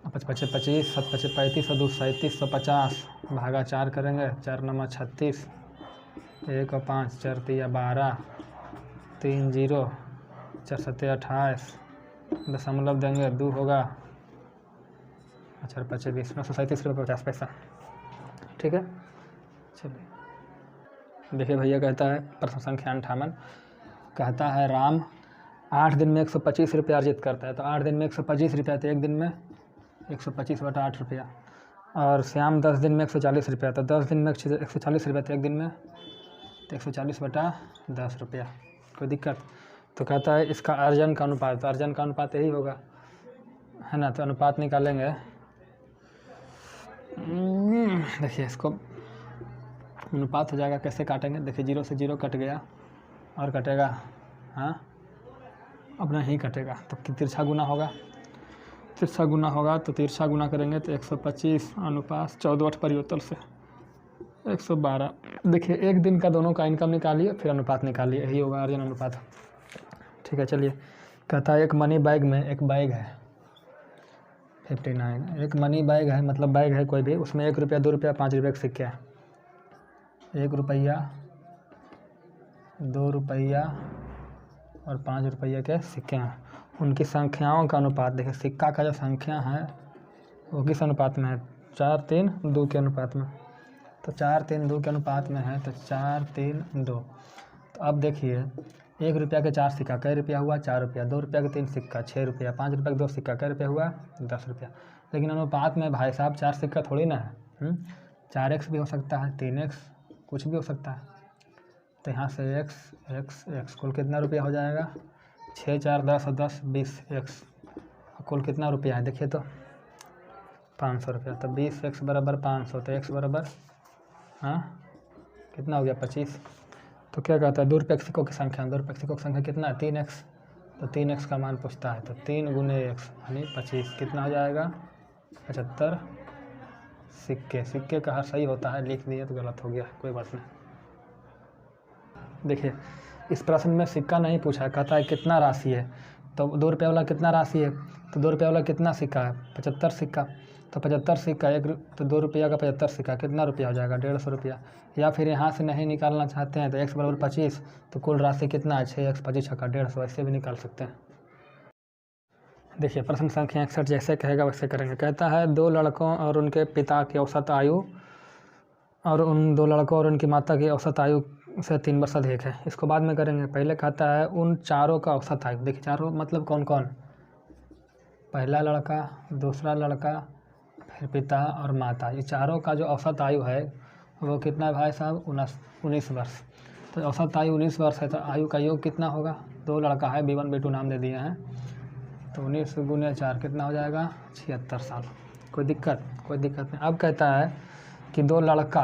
5 5 25, 7 5 35, 2 37, 150 भागा 4 करेंगे। 4 9 36, 1 और 5, 4 3 12, 3 0, 4 7 28, दशमलव देंगे 2 होगा, 4 5 20, 937 रुपये 50 पैसा। ठीक है, चलिए देखिए भैया कहता है प्रश्न संख्या 58 कहता है राम 8 दिन में 125 रुपये अर्जित करता है। तो 8 दिन में 125 रुपया, तो एक दिन में 125/8 रुपया। और श्याम 10 दिन में 140 रुपया, तो 10 दिन में 140 रुपया, तो एक दिन में 140/10 रुपया। कोई दिक्कत? तो कहता है इसका अर्जन का अनुपात। तो अर्जन का अनुपात यही होगा, है ना? तो अनुपात निकालेंगे। देखिए इसको अनुपात हो जाएगा, कैसे काटेंगे? देखिए 0 से 0 कट गया और कटेगा, हाँ अपना ही कटेगा। तो तिरछा गुना होगा, तिरछा गुना होगा तो तिरछा गुना करेंगे तो 125 अनुपात 14 परिवर्तन से 112। देखिए एक दिन का दोनों का इनकम निकालिए फिर अनुपात निकालिए, यही होगा अर्जन अनुपात। ठीक है, चलिए कहता है एक मनी बैग में एक बैग है 59। एक मनी बैग है, मतलब बैग है कोई भी, उसमें 1 रुपया 2 रुपया 5 रुपये के सिक्के हैं। 1 रुपया 2 रुपया और 5 रुपये के सिक्के हैं। उनकी संख्याओं का अनुपात देखिए, सिक्का का जो संख्या है वो किस अनुपात में है? 4 3 2 के अनुपात में। तो 4 3 2 के अनुपात में है, तो 4 3 2। तो अब देखिए 1 रुपया के 4 सिक्का कै रुपया हुआ? 4 रुपया। 2 रुपया के 3 सिक्का 6 रुपया। 5 रुपया के 2 सिक्का कै रुपया हुआ? 10 रुपया। लेकिन अनुपात में भाई साहब 4 सिक्का थोड़ी ना है, 4x भी हो सकता है, 3x, कुछ भी हो सकता है। तो यहाँ से x कुल कितना रुपया हो जाएगा? 6 4 10 और 10 20 x। कुल कितना रुपया है देखिए तो 500 रुपया। तो 20x बराबर 500, तो x बराबर कितना हो गया? 25। तो क्या कहता है 2 रुपये के सिक्कों की संख्या, 2 रुपये के सिक्कों की संख्या कितना है? 3x। तो 3x का मान पूछता है, तो 3 × x यानी 25। कितना हो जाएगा? 75 सिक्के। सिक्के का हर सही होता है, लिख दिए तो गलत हो गया, कोई बात नहीं। देखिए इस प्रश्न में सिक्का नहीं पूछा है, कहता है कितना राशि है। तो 2 रुपये वाला कितना राशि है? तो 2 रुपये वाला कितना सिक्का है? 75 सिक्का। तो 75 सिक्का तो 2 रुपया का 75 सिक्का कितना रुपया हो जाएगा? 150 रुपया। या फिर यहाँ से नहीं निकालना चाहते हैं तो x बराबर 25, तो कुल राशि कितना है? 6x 25 छक्का 150, ऐसे भी निकाल सकते हैं। देखिए प्रश्न संख्या 61 जैसे कहेगा वैसे करेंगे। कहता है 2 लड़कों और उनके पिता की औसत आयु और उन 2 लड़कों और उनकी माता की औसत आयु से 3 वर्ष अधिक है। इसको बाद में करेंगे। पहले कहता है उन चारों का औसत आयु। देखिए चारों मतलब कौन कौन? पहला लड़का, दूसरा लड़का, फिर पिता और माता। ये चारों का जो औसत आयु है वो कितना है भाई साहब? 19 वर्ष। तो औसत आयु 19 वर्ष है, तो आयु का योग कितना होगा? 2 लड़का है, B1 B2 नाम दे दिए हैं, तो 19 × 4 कितना हो जाएगा? 76 साल। कोई दिक्कत? कोई दिक्कत नहीं। अब कहता है कि 2 लड़का,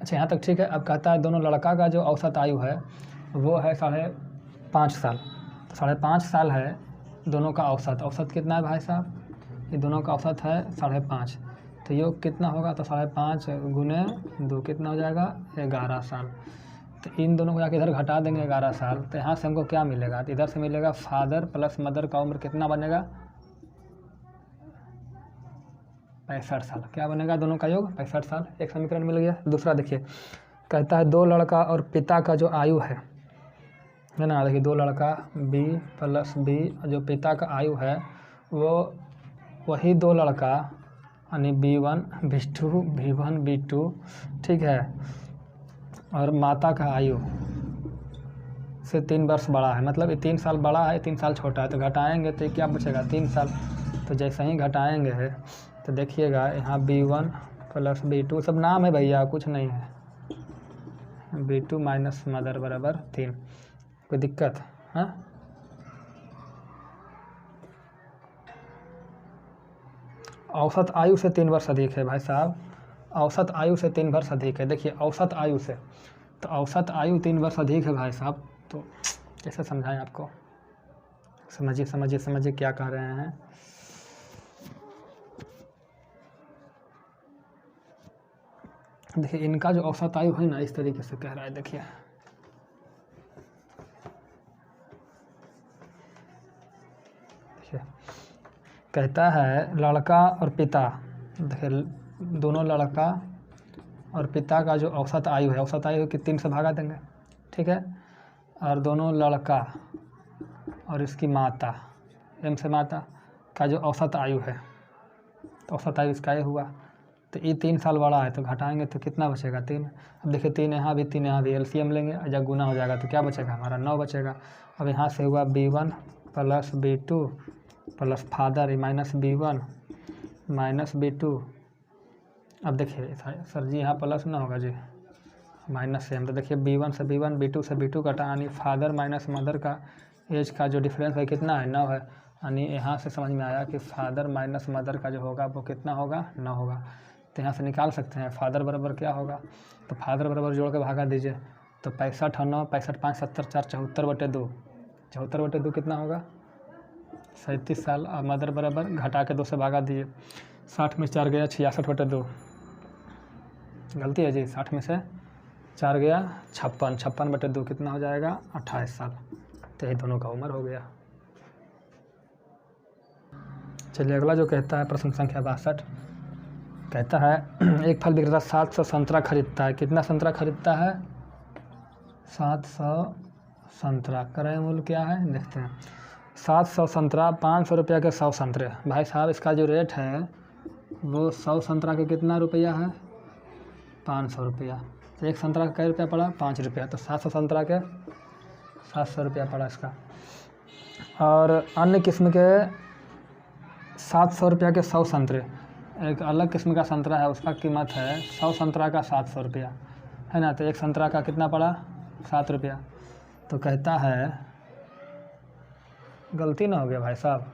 अच्छा यहाँ तक ठीक है। अब कहता है दोनों लड़का का जो औसत आयु है वो है 5.5 साल। तो 5.5 साल है दोनों का औसत। औसत कितना है भाई साहब? ये दोनों का औसत है 5.5। तो योग कितना होगा? तो 5.5 × 2 कितना हो जाएगा? 11 साल। तो इन दोनों को जाके इधर घटा देंगे 11 साल। तो यहाँ से हमको क्या मिलेगा? तो इधर से मिलेगा फादर प्लस मदर का उम्र कितना बनेगा? 65 साल। क्या बनेगा? दोनों का योग 65 साल। एक समीकरण मिल गया। दूसरा देखिए कहता है 2 लड़का और पिता का जो आयु है ना, देखिए 2 लड़का B + B, जो पिता का आयु है वो वही 2 लड़का यानी B1 B1 B2, ठीक है, और माता का आयु से 3 वर्ष बड़ा है। मतलब ये 3 साल बड़ा है, 3 साल छोटा है। तो घटाएंगे तो क्या बचेगा? 3 साल। तो जैसे ही घटाएंगे तो देखिएगा यहाँ B1 + B2 सब नाम है भैया, कुछ नहीं है। B2 माइनस मदर बराबर 3। कोई दिक्कत? हाँ, औसत आयु से 3 वर्ष अधिक है भाई साहब, औसत आयु से 3 वर्ष अधिक है। देखिए औसत आयु से, तो औसत आयु 3 वर्ष अधिक है भाई साहब, तो कैसे समझाएं आपको? समझिए समझिए समझिए क्या कह रहे हैं। देखिए इनका जो औसत आयु है ना, इस तरीके से कह रहा है। देखिए कहता है लड़का और पिता, देखिए दोनों लड़का और पिता का जो औसत आयु है, औसत आयु कि 3 से भागा देंगे, ठीक है। और दोनों लड़का और इसकी माता, एम से माता का जो औसत आयु है, तो औसत आयु इसका ये हुआ। तो ये 3 साल बड़ा है, तो घटाएंगे तो कितना बचेगा? 3। अब देखिए 3 यहाँ भी 3 यहाँ भी, एलसीएम लेंगे, जब गुना हो जाएगा तो क्या बचेगा हमारा? 9 बचेगा। अब यहाँ से हुआ B1 plus B2 plus father minus B1 minus B2। अब देखिए सर जी यहाँ प्लस ना होगा जी, माइनस से हम, तो देखिए B1 से B1, B2 से B2 कटा, यानी फादर माइनस मदर का एज का जो डिफरेंस है कितना है? 9 है। यानी यहाँ से समझ में आया कि फादर माइनस मदर का जो होगा वो कितना होगा? 9 होगा। तो यहाँ से निकाल सकते हैं फादर बराबर क्या होगा, तो फादर बराबर जोड़ के भागा दीजिए, तो 65 और 9, 65 5 70 4 74/2, 74/2 कितना होगा? 37 साल। और मदर बराबर घटा के 2 से भागा दीजिए, 60 में 4 गया 66/2, गलती है जी, 60 में से 4 गया 56, 56/2 कितना हो जाएगा? 28 साल। तो ये दोनों का उम्र हो गया। चलिए अगला जो कहता है प्रश्न संख्या 62, कहता है एक फल विक्रेता 700 संतरा खरीदता है। कितना संतरा खरीदता है? 700 संतरा। क्रय मूल्य क्या है देखते हैं। 700 संतरा, 500 रुपया के 100 संतरे। भाई साहब इसका जो रेट है वो 100 संतरा के कितना रुपया है? 500 रुपया। तो एक संतरा का क्या रुपया पड़ा? 5 रुपया। तो 700 संतरा के 700 रुपया पड़ा इसका। और अन्य किस्म के 700 रुपया के 100 संतरे, एक अलग किस्म का संतरा है उसका कीमत है 100 संतरा का 700 रुपया, है ना। तो एक संतरा का कितना पड़ा? 7 रुपया। तो कहता है, गलती ना हो गया भाई साहब,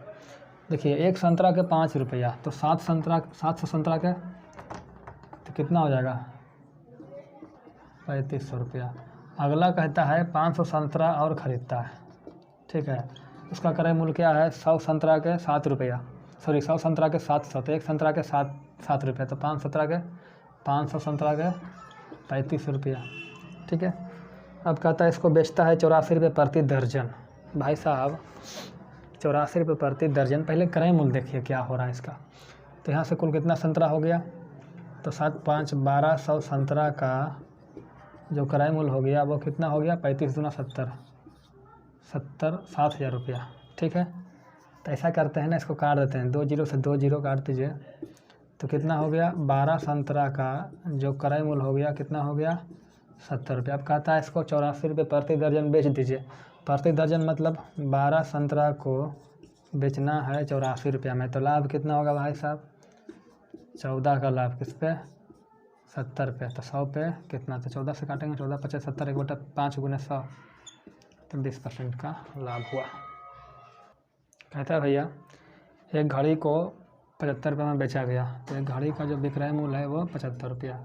देखिए एक संतरा के 5 रुपया, तो 700 संतरा के तो कितना हो जाएगा? 3500 रुपया। अगला कहता है 500 संतरा और ख़रीदता है, ठीक है। उसका क्रय मूल्य क्या है? 100 संतरा के 7 रुपया, सॉरी 100 संतरा के 700, तो एक संतरा के 7 रुपया, तो 500 संतरा के 3500 रुपया, ठीक है। अब कहता है इसको बेचता है 84 रुपये प्रति दर्जन। भाई साहब 84 रुपये प्रति दर्जन, पहले क्रय मूल्य देखिए क्या हो रहा है इसका। तो यहाँ से कुल कितना संतरा हो गया? तो 7 5 1200 संतरा का जो क्रय मूल्य हो गया वो कितना हो गया? 35 दूना 70, 7,000 रुपया, ठीक है। तो ऐसा करते हैं ना, इसको काट देते हैं, 2 जीरो से 2 जीरो काट दीजिए, तो कितना हो गया? 12 संतरा का जो क्रय मूल्य हो गया कितना हो गया? 70 रुपया। अब कहता है इसको 84 रुपये प्रति दर्जन बेच दीजिए। प्रति दर्जन मतलब 12 संतरा को बेचना है 84 रुपया में, तो लाभ कितना होगा भाई साहब? 14 का लाभ किस पे? 70 पे। तो 100 पे कितना? तो 14 से काटेंगे, 14 50 70, 1/5 गुने 100, तो 20% का लाभ हुआ। कहता है भैया एक घड़ी को 75 रुपये में बेचा गया, तो एक घड़ी का जो विक्रय मूल्य है वो 75 रुपया।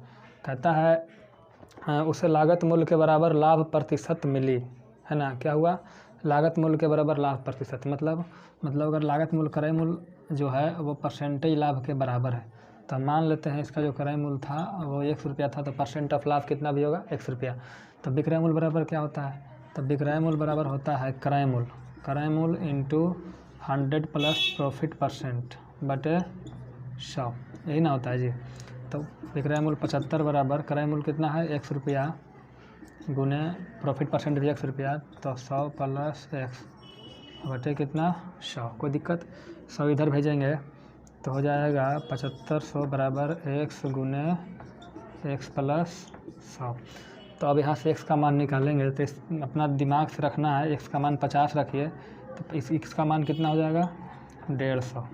कहता है उसे लागत मूल्य के बराबर लाभ प्रतिशत मिली, है ना। क्या हुआ? लागत मूल्य के बराबर लाभ प्रतिशत, मतलब अगर लागत मूल्य क्रय मूल्य जो है वो परसेंटेज लाभ के बराबर है, तो मान लेते हैं इसका जो क्रय मूल्य था वो 100 रुपया था, तो परसेंट ऑफ लाभ कितना भी होगा? 100 रुपया। तो विक्रय मूल्य बराबर क्या होता है? तो विक्रय मूल्य बराबर होता है क्रय मूल्य इंटू 100 प्लस प्रॉफिट परसेंट बटे 100, यही ना होता है जी। तो विक्रय मूल्य 75 बराबर क्रय मूल्य कितना है? 100 रुपया गुने प्रॉफिट परसेंट भी 100 रुपया, तो 100 प्लस 100 बटे कितना? 100। कोई दिक्कत? 100 इधर भेजेंगे तो हो जाएगा 7500 बराबर 100 गुने 1 प्लस 100। तो अब यहाँ से x का मान निकालेंगे, तो अपना दिमाग से रखना है, x का मान 50 रखिए, तो इस x का मान कितना हो जाएगा? 150।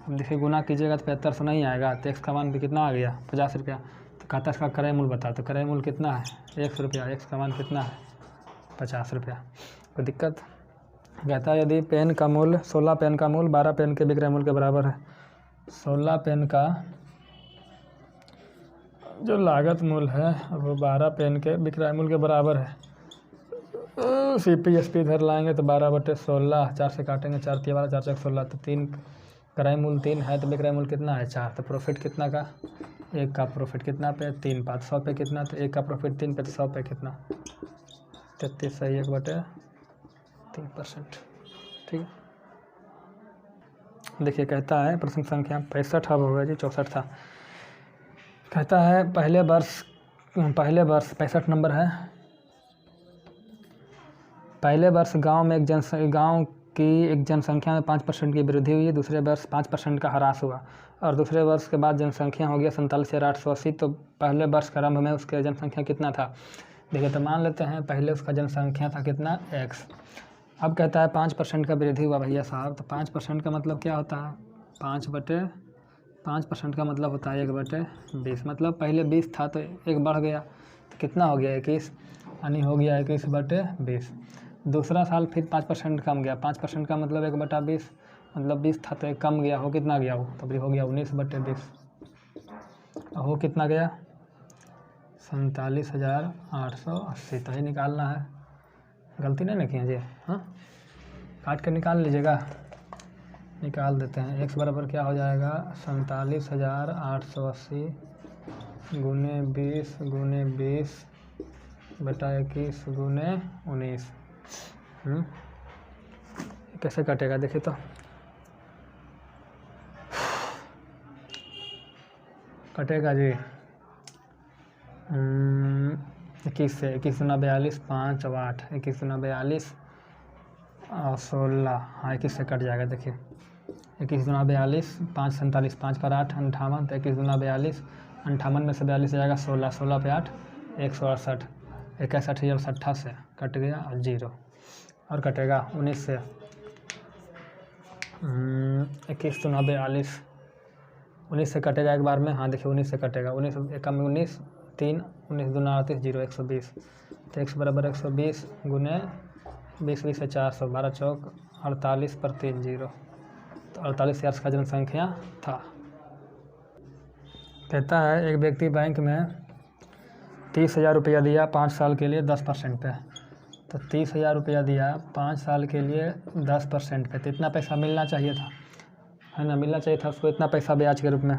अब देखिए गुना कीजिएगा तो 7500 नहीं आएगा, तो x का मान भी कितना आ गया? 50 रुपया। तो कहता है इसका क्रय मूल्य बता। तो क्रय मूल्य कितना है? 100 रुपया। x का मान कितना है? 50 रुपया। कोई दिक्कत? कहता है यदि पेन का मूल्य 16 पेन का मूल्य 12 पेन के विक्रय मूल्य के बराबर है। 16 पेन का जो लागत मूल्य है वो 12 पेन के विक्रय मूल्य के बराबर है। CP इधर लाएंगे तो 12/16, 4 से काटेंगे, 4 × 12, 4 × 16, तो 3 क्रय मूल्य 3 है तो विक्रय मूल्य कितना है? 4। तो प्रॉफिट कितना का? 1 का प्रॉफिट कितना पे? 3 पाँच 100 पे कितना? तो 1 का प्रॉफिट 3 पे तो 100 पे कितना? 33 सही 1/3%। ठीक है। देखिए कहता है प्रश्न संख्या 65 अब होगा जी, 64 था। कहता है पहले वर्ष 65 नंबर है। पहले वर्ष गांव की एक जनसंख्या में 5% की वृद्धि हुई, दूसरे वर्ष 5% का ह्रास हुआ और दूसरे वर्ष के बाद जनसंख्या हो गया 47,880। तो पहले वर्ष के आरंभ में उसके जनसंख्या कितना था? देखिए तो मान लेते हैं पहले उसका जनसंख्या था कितना? x। अब कहता है 5% का वृद्धि हुआ भैया साहब। तो 5% का मतलब क्या होता है? 5% का मतलब होता है 1/20। मतलब पहले 20 था तो 1 बढ़ गया तो कितना हो गया? 21, यानी हो गया 21/20। दूसरा साल फिर 5% कम गया। 5% का मतलब 1/20, मतलब 20 था तो 1 कम गया, हो कितना गया? वो तब हो गया 19/20। हो कितना गया? 47,880। तो ही निकालना है, गलती नहीं ना किए जी? हाँ, काट कर निकाल लीजिएगा। निकाल देते हैं। x बराबर क्या हो जाएगा? 47,880 गुने 20 गुने 20/21 गुने 19। कैसे कटेगा देखिए तो। कटेगा जी 21 से। 21 × 42 5 और 8, 21 × 42 और 16, हाँ 21 से कट जाएगा। देखिए 21 × 42 5 47, 5 पर 8 58, तो 21 × 42 58 में से 42 जाएगा 16, 16 पे 8 168, 61,060 से कट गया और 0। और कटेगा 19 से। 21 × 42 19 से कटेगा एक बार में। हाँ देखिए 19 से कटेगा। 19 एकम में 19 3 19 दूना 38 0 120। तो x बराबर 120 गुने 20 20 से 400 12 चौक 48 पर 3 0। तो 48,000 का जनसंख्या था। कहता है एक व्यक्ति बैंक में 30,000 रुपया दिया 5 साल के लिए 10% पे। तो 30,000 रुपया दिया 5 साल के लिए 10% पे, तो इतना पैसा मिलना चाहिए था, है ना? मिलना चाहिए था उसको इतना पैसा ब्याज के रूप में।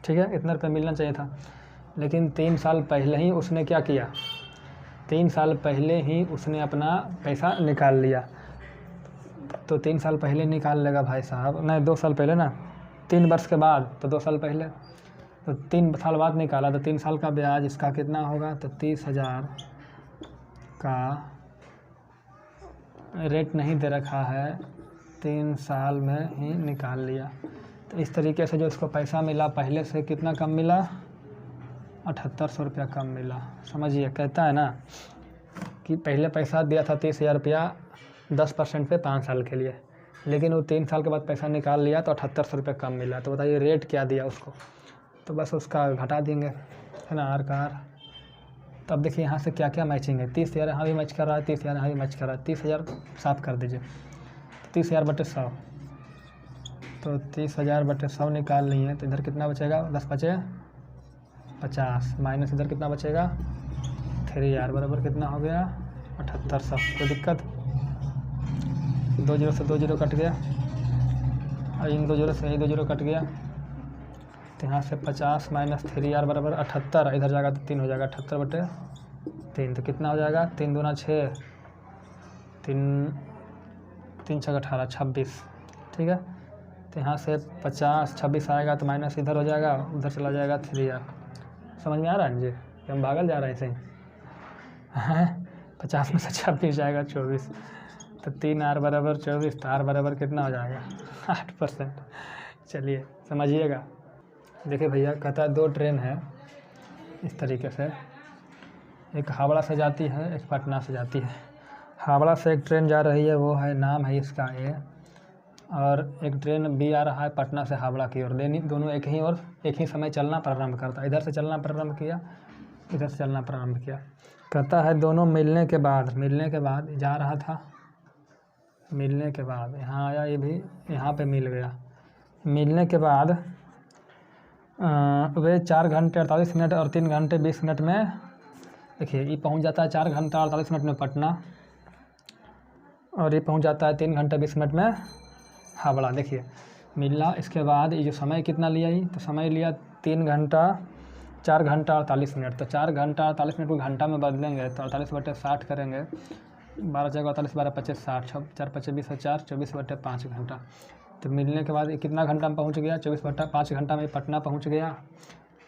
ठीक है, इतना रुपया मिलना चाहिए था। लेकिन 3 साल पहले ही उसने क्या किया? 3 साल पहले ही उसने अपना पैसा निकाल लिया। तो 3 साल पहले निकाल लेगा भाई साहब, नहीं 2 साल पहले ना, 3 वर्ष के बाद, तो 2 साल पहले, तो 3 साल बाद निकाला तो 3 साल का ब्याज इसका कितना होगा? तो 30,000 का रेट नहीं दे रखा है, 3 साल में ही निकाल लिया। तो इस तरीके से जो इसको पैसा मिला पहले से कितना कम मिला? 7800 रुपया कम मिला। समझिए, कहता है ना कि पहले पैसा दिया था 30,000 रुपया 10% पे 5 साल के लिए, लेकिन वो 3 साल के बाद पैसा निकाल लिया तो 7800 रुपया कम मिला। तो बताइए रेट क्या दिया उसको? तो बस उसका घटा देंगे, है ना, आर का आर। तब देखिए यहाँ से क्या क्या मैचिंग है। 30,000 यहाँ भी मैच कर रहा है, 30,000 यहाँ भी मैच कर रहा है। 30,000 साफ कर दीजिए, 30,000/100, तो 30,000/100 निकाल ली है। तो इधर कितना बचेगा? 10 बचे 50, माइनस इधर कितना बचेगा? 3,000 बराबर कितना हो गया? 7800। कोई दिक्कत? 2 0 से 2 0 कट गया और इन 2 0 से यही 2 0 कट गया। तो यहाँ से 50 माइनस 3,000 बराबर 78, इधर जाएगा तो 3 हो जाएगा, 78/3। तो कितना हो जाएगा? 3 दूना 6, 3 6 18 26। ठीक है, तो यहाँ से 50 26 आएगा तो माइनस इधर हो जाएगा, उधर चला जाएगा 3,000। समझ में आ रहा है जी कि हम भागल जा रहे हैं ऐसे ही? 50 में से 26 जाएगा 24, तो 3r बराबर 24, तो r बराबर कितना हो जाएगा? 8%। चलिए समझिएगा। देखिए भैया, कहता है 2 ट्रेन है इस तरीके से, एक हावड़ा से जाती है, एक पटना से जाती है। हावड़ा से एक ट्रेन जा रही है, वो है, नाम है इसका A, और एक ट्रेन बी आ रहा है पटना से हावड़ा की ओर, दोनों एक ही समय चलना प्रारंभ करता है। इधर से चलना प्रारंभ किया, इधर से चलना प्रारंभ किया। कहता है दोनों मिलने के बाद जा रहा था, मिलने के बाद यहाँ आया, ये भी यहाँ पे मिल गया। मिलने के बाद वे 4 घंटे 48 मिनट और 3 घंटे 20 मिनट में, देखिए ये पहुँच जाता है 4 घंटा 48 मिनट में पटना, और ये पहुँच जाता है 3 घंटे 20 मिनट में हावड़ा। देखिए मिला, इसके बाद ये जो समय कितना लिया, ये तो समय लिया 4 घंटा 48 मिनट। तो 4 घंटा 48 मिनट को घंटा में बदलेंगे तो 48/60 करेंगे, 12 × 48 12 × 25 60, 4 × 25 20 4, 24/5 घंटा। तो मिलने के बाद ये कितना घंटा में पहुंच गया, 24/5 घंटा में पटना पहुंच गया।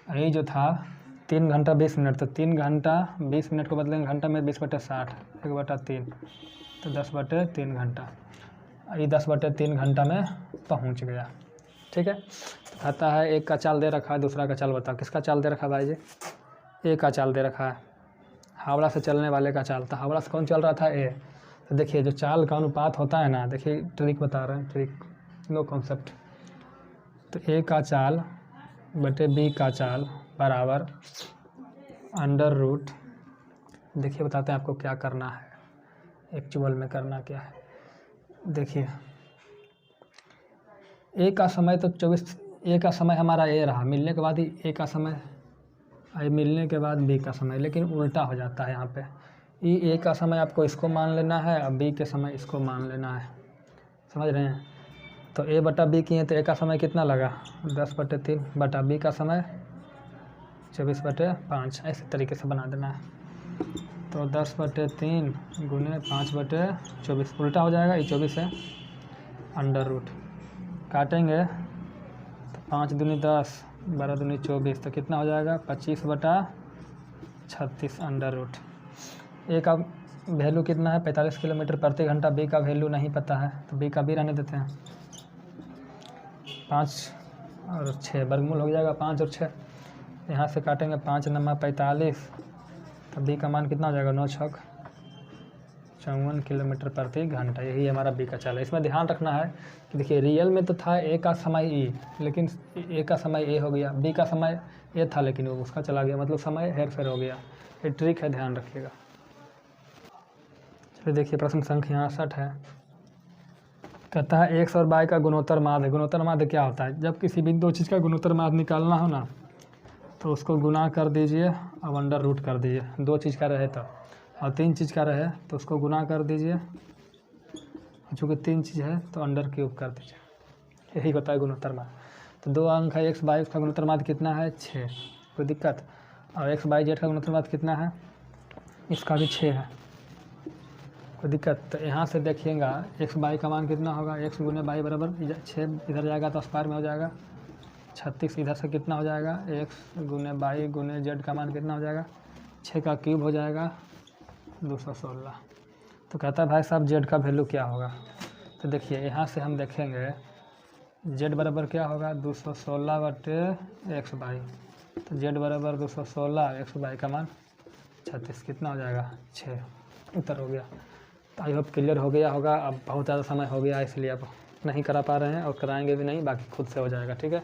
यही जो था 3 घंटा 20 मिनट, तो 3 घंटा 20 मिनट को बदलेंगे घंटा में, 20/60 1/3, तो 10/3 घंटा। ये 10/3 घंटा में पहुंच गया। ठीक है, तो कहता है एक का चाल दे रखा है, दूसरा का चाल बताओ। किसका चाल दे रखा है भाई जी? ए का चाल दे रखा है, हावड़ा से चलने वाले का चाल। तो हावड़ा से कौन चल रहा था? ए। तो देखिए जो चाल का अनुपात होता है ना, देखिए ट्रिक बता रहे हैं, ट्रिक नो कॉन्सेप्ट। तो ए का चाल बटे बी का चाल बराबर √, देखिए बताते हैं आपको क्या करना है, एक्चुअल में करना क्या है। देखिए ए का समय तो 24, ए का समय हमारा ए रहा, मिलने के बाद ही ए का समय, मिलने के बाद बी का समय, लेकिन उल्टा हो जाता है यहाँ पे। ए का समय आपको इसको मान लेना है, और बी के समय इसको मान लेना है, समझ रहे हैं? तो ए बटा बी किए तो ए का समय कितना लगा 10/3 बटा बी का समय 24/5, ऐसे तरीके से बना देना है। तो 10/3 गुने 5/24, उल्टा हो जाएगा, ये 24 है, √, काटेंगे तो 5 दूनी 10, 12 दूनी 24, तो कितना हो जाएगा 25/36 √। ए का वैल्यू कितना है 45 किलोमीटर प्रति घंटा, बी का वैल्यू नहीं पता है, तो बी का भी रहने देते हैं। 5 और 6 वर्गमूल हो जाएगा, 5 और 6, यहाँ से काटेंगे 5 9 45, तो बी का मान कितना हो जाएगा 9 6 54 किलोमीटर प्रति घंटा। यही हमारा बी का चाल है। इसमें ध्यान रखना है कि देखिए रियल में तो था ए का समय ई, लेकिन ए का समय ए हो गया, बी का समय ए था लेकिन वो उसका चला गया, मतलब समय हेर फेर हो गया। ये ट्रिक है, ध्यान रखिएगा। चलिए देखिए प्रश्न संख्या 61 है। कहता है x और y का गुणोत्तर माध्य। गुणोत्तर माध्य क्या होता है? जब किसी भी दो चीज़ का गुणोत्तर माध्य निकालना हो ना, तो उसको गुना कर दीजिए और √, कर दीजिए। 2 चीज़ का रहे तो, और 3 चीज़ का रहे तो उसको गुना कर दीजिए, चूँकि 3 चीज़ है तो √³ कर दीजिए। यही होता है गुणोत्तर माध्य। तो 2 अंक है x y, उसका गुणोत्तर माध्य कितना है 6, कोई दिक्कत? और x y z का गुणोत्तर माध्य कितना है, इसका भी 6 है, कोई दिक्कत? तो यहाँ से देखिएगा x y का मान कितना होगा, x गुने y बराबर 6, इधर जाएगा तो स्क्वायर में हो जाएगा 36, इधर से कितना हो जाएगा x गुने y गुने z का मान कितना हो जाएगा 6 का क्यूब हो जाएगा 216। तो कहता है भाई साहब z का वैल्यू क्या होगा? तो देखिए यहाँ से हम देखेंगे z बराबर क्या होगा 216/xy, तो z बराबर 216, xy का मान 36, कितना हो जाएगा 6, उत्तर हो गया। तो आई होप क्लियर हो गया होगा। अब बहुत ज़्यादा समय हो गया इसलिए अब नहीं करा पा रहे हैं और कराएंगे भी नहीं, बाकी खुद से हो जाएगा। ठीक है।